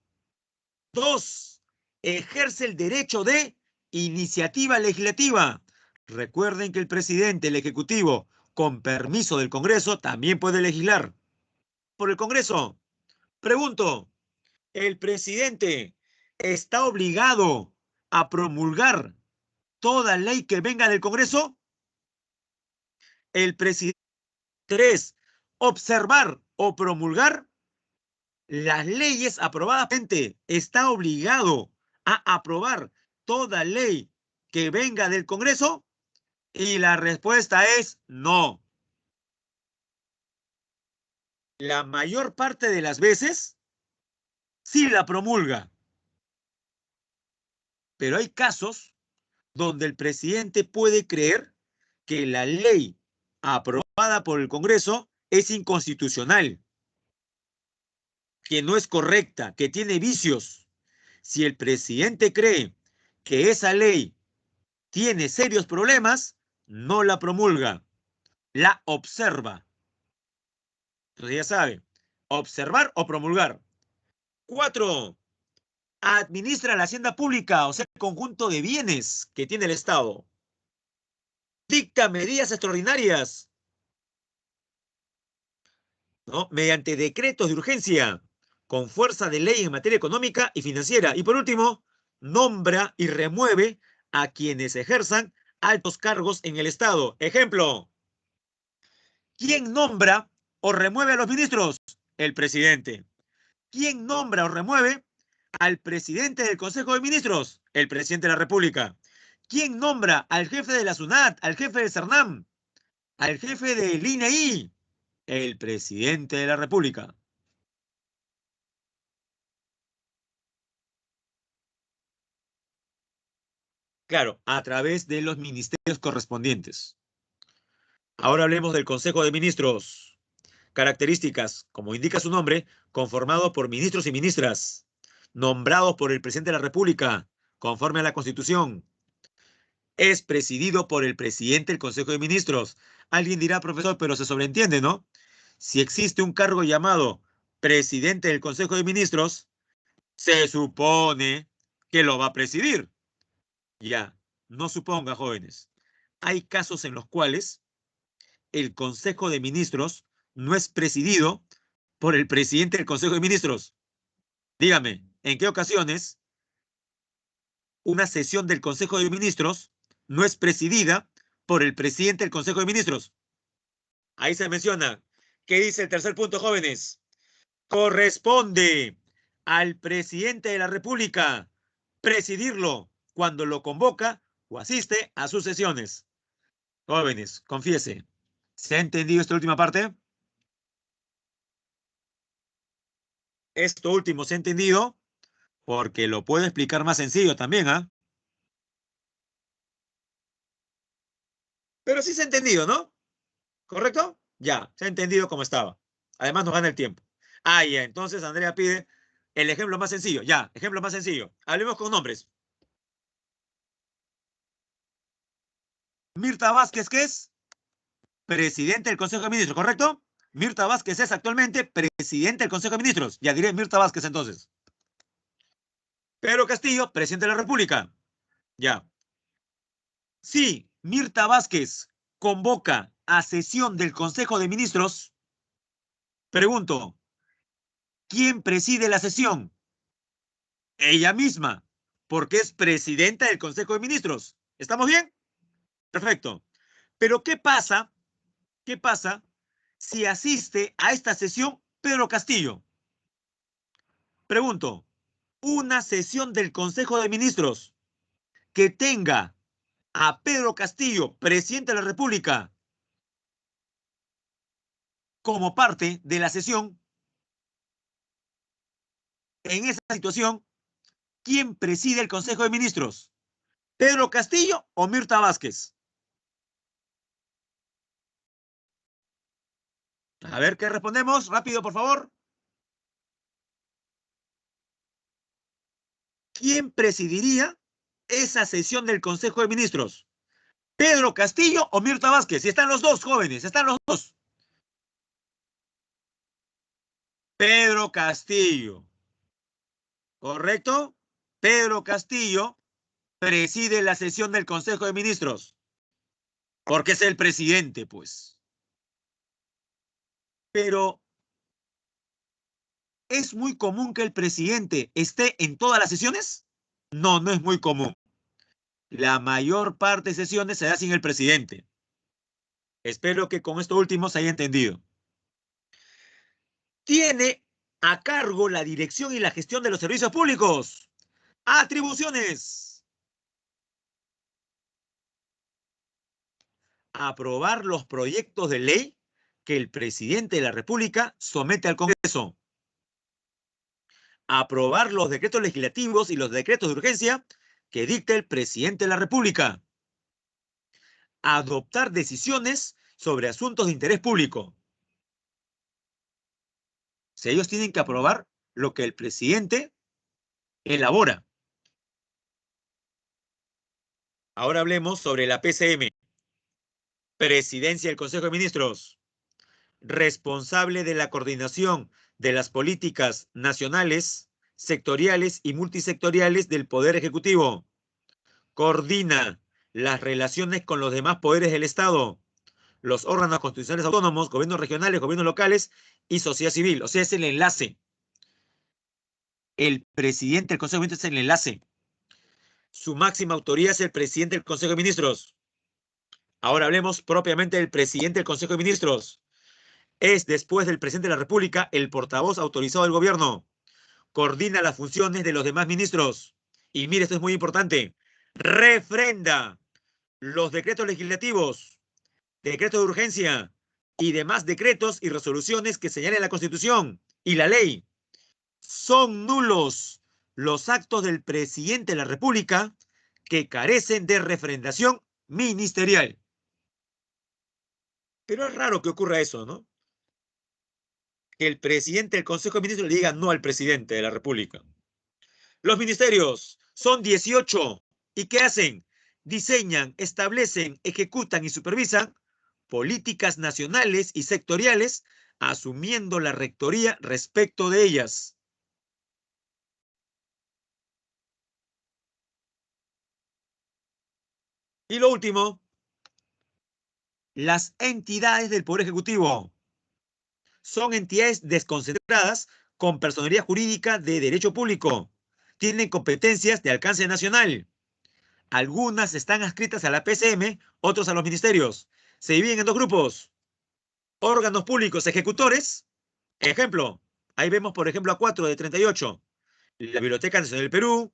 2. Ejerce el derecho de iniciativa legislativa. Recuerden que el presidente, el ejecutivo, con permiso del Congreso, también puede legislar. Por el Congreso. Pregunto, ¿el presidente está obligado a promulgar toda ley que venga del Congreso? El presidente. 3. Observar o promulgar las leyes aprobadas. ¿Está obligado a aprobar toda ley que venga del Congreso? Y la respuesta es no. La mayor parte de las veces sí la promulga. Pero hay casos donde el presidente puede creer que la ley aprobada por el Congreso es inconstitucional, que no es correcta, que tiene vicios. Si el presidente cree que esa ley tiene serios problemas, no la promulga, la observa. Entonces ya sabe, observar o promulgar. 4. Administra la hacienda pública, o sea, el conjunto de bienes que tiene el Estado. Dicta medidas extraordinarias, ¿no? Mediante decretos de urgencia, con fuerza de ley en materia económica y financiera. Y por último, nombra y remueve a quienes ejerzan altos cargos en el Estado. Ejemplo, ¿quién nombra o remueve a los ministros? El presidente. ¿Quién nombra o remueve al presidente del Consejo de Ministros? El presidente de la República. ¿Quién nombra al jefe de la SUNAT, al jefe del CERNAM, al jefe del INEI? El presidente de la República. Claro, a través de los ministerios correspondientes. Ahora hablemos del Consejo de Ministros. Características, como indica su nombre, conformado por ministros y ministras, nombrados por el presidente de la República, conforme a la Constitución. Es presidido por el presidente del Consejo de Ministros. Alguien dirá, profesor, pero se sobreentiende, ¿no? Si existe un cargo llamado presidente del Consejo de Ministros, se supone que lo va a presidir. Ya, no suponga, jóvenes. Hay casos en los cuales el Consejo de Ministros no es presidido por el presidente del Consejo de Ministros. Dígame, ¿en qué ocasiones una sesión del Consejo de Ministros no es presidida por el presidente del Consejo de Ministros? Ahí se menciona. ¿Qué dice el tercer punto, jóvenes? Corresponde al presidente de la República presidirlo cuando lo convoca o asiste a sus sesiones. Jóvenes, confiese, ¿se ha entendido esta última parte? Esto último se ha entendido porque lo puedo explicar más sencillo también, ¿ah? Pero sí se ha entendido, ¿no? ¿Correcto? Ya, se ha entendido cómo estaba. Además nos gana el tiempo. Ah, ya, entonces Andrea pide el ejemplo más sencillo. Ya, ejemplo más sencillo. Hablemos con nombres. Mirta Vázquez, ¿qué es? Presidente del Consejo de Ministros, ¿correcto? Mirta Vázquez es actualmente presidente del Consejo de Ministros. Ya diré Mirta Vázquez entonces. Pedro Castillo, presidente de la República. Ya. Si Mirta Vázquez convoca a sesión del Consejo de Ministros, pregunto, ¿quién preside la sesión? Ella misma, porque es presidenta del Consejo de Ministros. ¿Estamos bien? Perfecto. Pero ¿qué pasa? ¿Qué pasa si asiste a esta sesión Pedro Castillo? Pregunto, una sesión del Consejo de Ministros que tenga a Pedro Castillo, presidente de la República, como parte de la sesión, en esa situación, ¿quién preside el Consejo de Ministros? ¿Pedro Castillo o Mirta Vázquez? A ver qué respondemos. Rápido, por favor. ¿Quién presidiría esa sesión del Consejo de Ministros? ¿Pedro Castillo o Mirta Vázquez? Y están los dos, jóvenes, están los dos. Pedro Castillo. ¿Correcto? Pedro Castillo preside la sesión del Consejo de Ministros. Porque es el presidente, pues. Pero ¿es muy común que el presidente esté en todas las sesiones? No, no es muy común. La mayor parte de sesiones se da sin el presidente. Espero que con esto último se haya entendido. Tiene a cargo la dirección y la gestión de los servicios públicos. Atribuciones. Aprobar los proyectos de ley que el presidente de la República somete al Congreso. Aprobar los decretos legislativos y los decretos de urgencia que dicte el presidente de la República. Adoptar decisiones sobre asuntos de interés público. Si ellos tienen que aprobar lo que el presidente elabora. Ahora hablemos sobre la PCM. Presidencia del Consejo de Ministros. Responsable de la coordinación de las políticas nacionales, sectoriales y multisectoriales del Poder Ejecutivo. Coordina las relaciones con los demás poderes del Estado, los órganos constitucionales autónomos, gobiernos regionales, gobiernos locales y sociedad civil. O sea, es el enlace. El presidente del Consejo de Ministros es el enlace. Su máxima autoridad es el presidente del Consejo de Ministros. Ahora hablemos propiamente del presidente del Consejo de Ministros. Es, después del presidente de la República, el portavoz autorizado del gobierno. Coordina las funciones de los demás ministros. Y mire, esto es muy importante. Refrenda los decretos legislativos, decretos de urgencia y demás decretos y resoluciones que señalen la Constitución y la ley. Son nulos los actos del presidente de la República que carecen de refrendación ministerial. Pero es raro que ocurra eso, ¿no? Que el presidente del Consejo de Ministros le diga no al presidente de la República. Los ministerios son 18. ¿Y qué hacen? Diseñan, establecen, ejecutan y supervisan políticas nacionales y sectoriales, asumiendo la rectoría respecto de ellas. Y lo último, las entidades del Poder Ejecutivo son entidades desconcentradas con personalidad jurídica de derecho público. Tienen competencias de alcance nacional. Algunas están adscritas a la PCM, otros a los ministerios. Se dividen en dos grupos. Órganos públicos ejecutores. Ejemplo, ahí vemos, por ejemplo, a 4 de 38. La Biblioteca Nacional del Perú,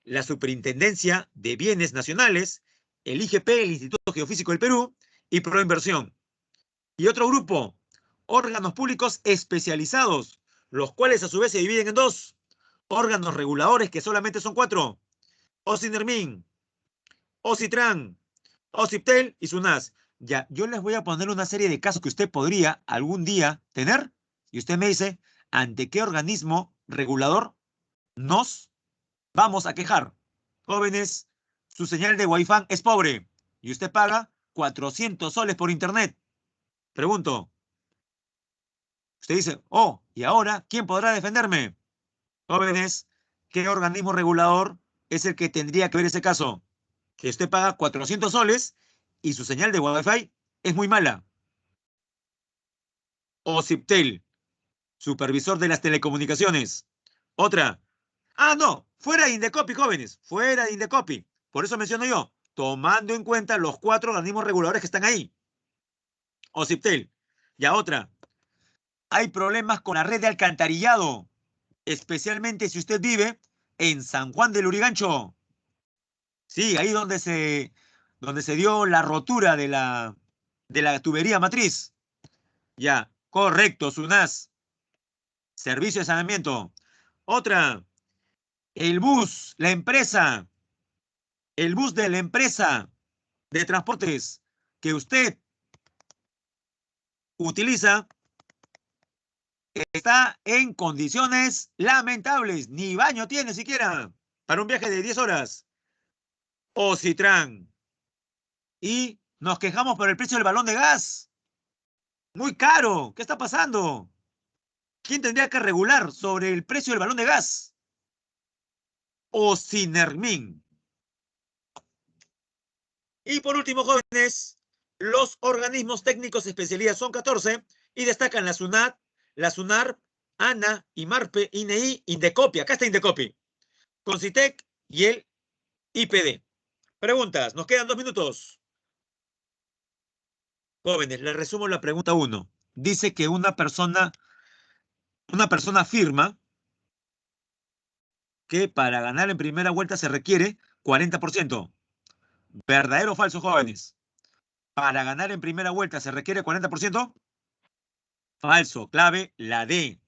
la Superintendencia de Bienes Nacionales, el IGP, el Instituto Geofísico del Perú, y Proinversión. Y otro grupo, órganos públicos especializados, los cuales a su vez se dividen en dos. Órganos reguladores, que solamente son 4. OSINERMIN, OSITRAN, OSIPTEL y SUNAS. Ya, yo les voy a poner una serie de casos que usted podría algún día tener, y usted me dice, ¿ante qué organismo regulador nos vamos a quejar? Jóvenes, su señal de Wi-Fi es pobre, y usted paga 400 soles por internet. Pregunto, usted dice, oh, ¿y ahora quién podrá defenderme? Jóvenes, ¿qué organismo regulador es el que tendría que ver ese caso? Que usted paga 400 soles y su señal de Wi-Fi es muy mala. O OSIPTEL, supervisor de las telecomunicaciones. Otra. Ah, no, fuera de Indecopi, jóvenes, fuera de Indecopi. Por eso menciono yo, tomando en cuenta los 4 organismos reguladores que están ahí. O OSIPTEL. Ya otra. Hay problemas con la red de alcantarillado, especialmente si usted vive en San Juan del Lurigancho. Sí, ahí donde se dio la rotura de la tubería matriz. Ya, correcto, SUNAS. Servicio de saneamiento. Otra, el bus de la empresa de transportes que usted utiliza está en condiciones lamentables. Ni baño tiene siquiera para un viaje de 10 horas. OSITRAN. Y nos quejamos por el precio del balón de gas. Muy caro. ¿Qué está pasando? ¿Quién tendría que regular sobre el precio del balón de gas? OSINERMIN. Y por último, jóvenes, los organismos técnicos especializados son 14 y destacan la SUNAT, la SUNAR, ANA, IMARPE, INEI, Indecopi. Acá está Indecopi. CONCITEC y el IPD. Preguntas. Nos quedan 2 minutos. Jóvenes, les resumo la pregunta 1. Dice que una persona afirma que para ganar en primera vuelta se requiere 40%. ¿Verdadero o falso, jóvenes? ¿Para ganar en primera vuelta se requiere 40%? Falso. Clave, la D.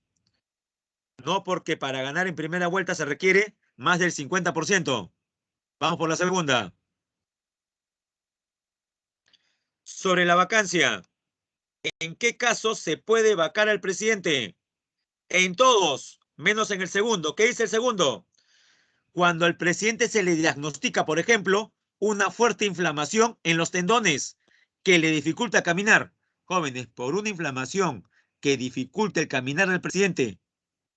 No, porque para ganar en primera vuelta se requiere más del 50%. Vamos por la segunda. Sobre la vacancia. ¿En qué caso se puede vacar al presidente? En todos, menos en el segundo. ¿Qué dice el segundo? Cuando al presidente se le diagnostica, por ejemplo, una fuerte inflamación en los tendones que le dificulta caminar. Jóvenes, por una inflamación que dificulta el caminar del presidente,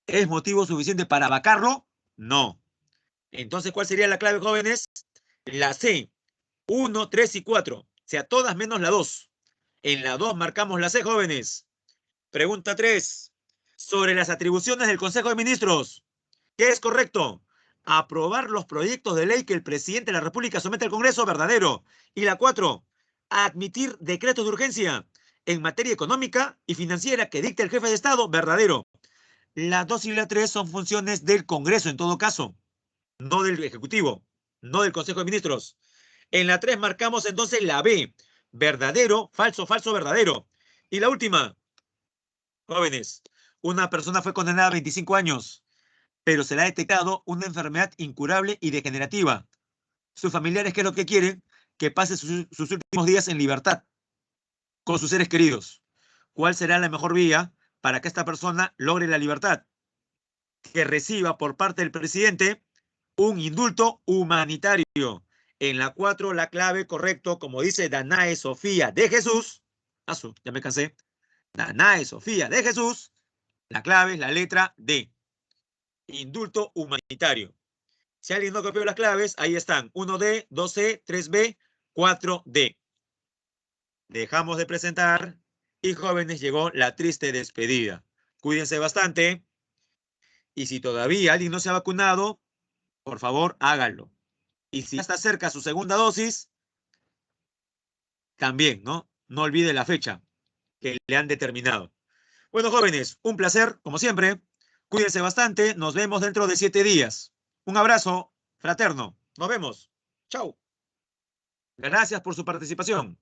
¿es motivo suficiente para vacarlo? No. Entonces, ¿cuál sería la clave, jóvenes? La C, 1, 3 y 4. O sea, todas menos la 2. En la 2 marcamos la C, jóvenes. Pregunta 3. Sobre las atribuciones del Consejo de Ministros. ¿Qué es correcto? Aprobar los proyectos de ley que el presidente de la República somete al Congreso, verdadero. Y la 4. Admitir decretos de urgencia en materia económica y financiera que dicte el jefe de Estado, verdadero. La 2 y la 3 son funciones del Congreso en todo caso, no del Ejecutivo, no del Consejo de Ministros. En la 3 marcamos entonces la B, verdadero, falso, falso, verdadero. Y la última, jóvenes, una persona fue condenada a 25 años, pero se le ha detectado una enfermedad incurable y degenerativa. Sus familiares, ¿qué es lo que quieren? Que pase sus últimos días en libertad con sus seres queridos. ¿Cuál será la mejor vía para que esta persona logre la libertad? Que reciba por parte del presidente un indulto humanitario. En la 4, la clave, correcto, como dice Danae Sofía de Jesús. Ya me cansé. Danae Sofía de Jesús. La clave es la letra D. Indulto humanitario. Si alguien no copió las claves, ahí están. 1D, 2C, 3B, 4D. Dejamos de presentar y jóvenes, llegó la triste despedida. Cuídense bastante y si todavía alguien no se ha vacunado, por favor, háganlo. Y si ya está cerca su segunda dosis, también, ¿no? No olvide la fecha que le han determinado. Bueno, jóvenes, un placer, como siempre. Cuídense bastante. Nos vemos dentro de 7 días. Un abrazo fraterno. Nos vemos. Chau. Gracias por su participación.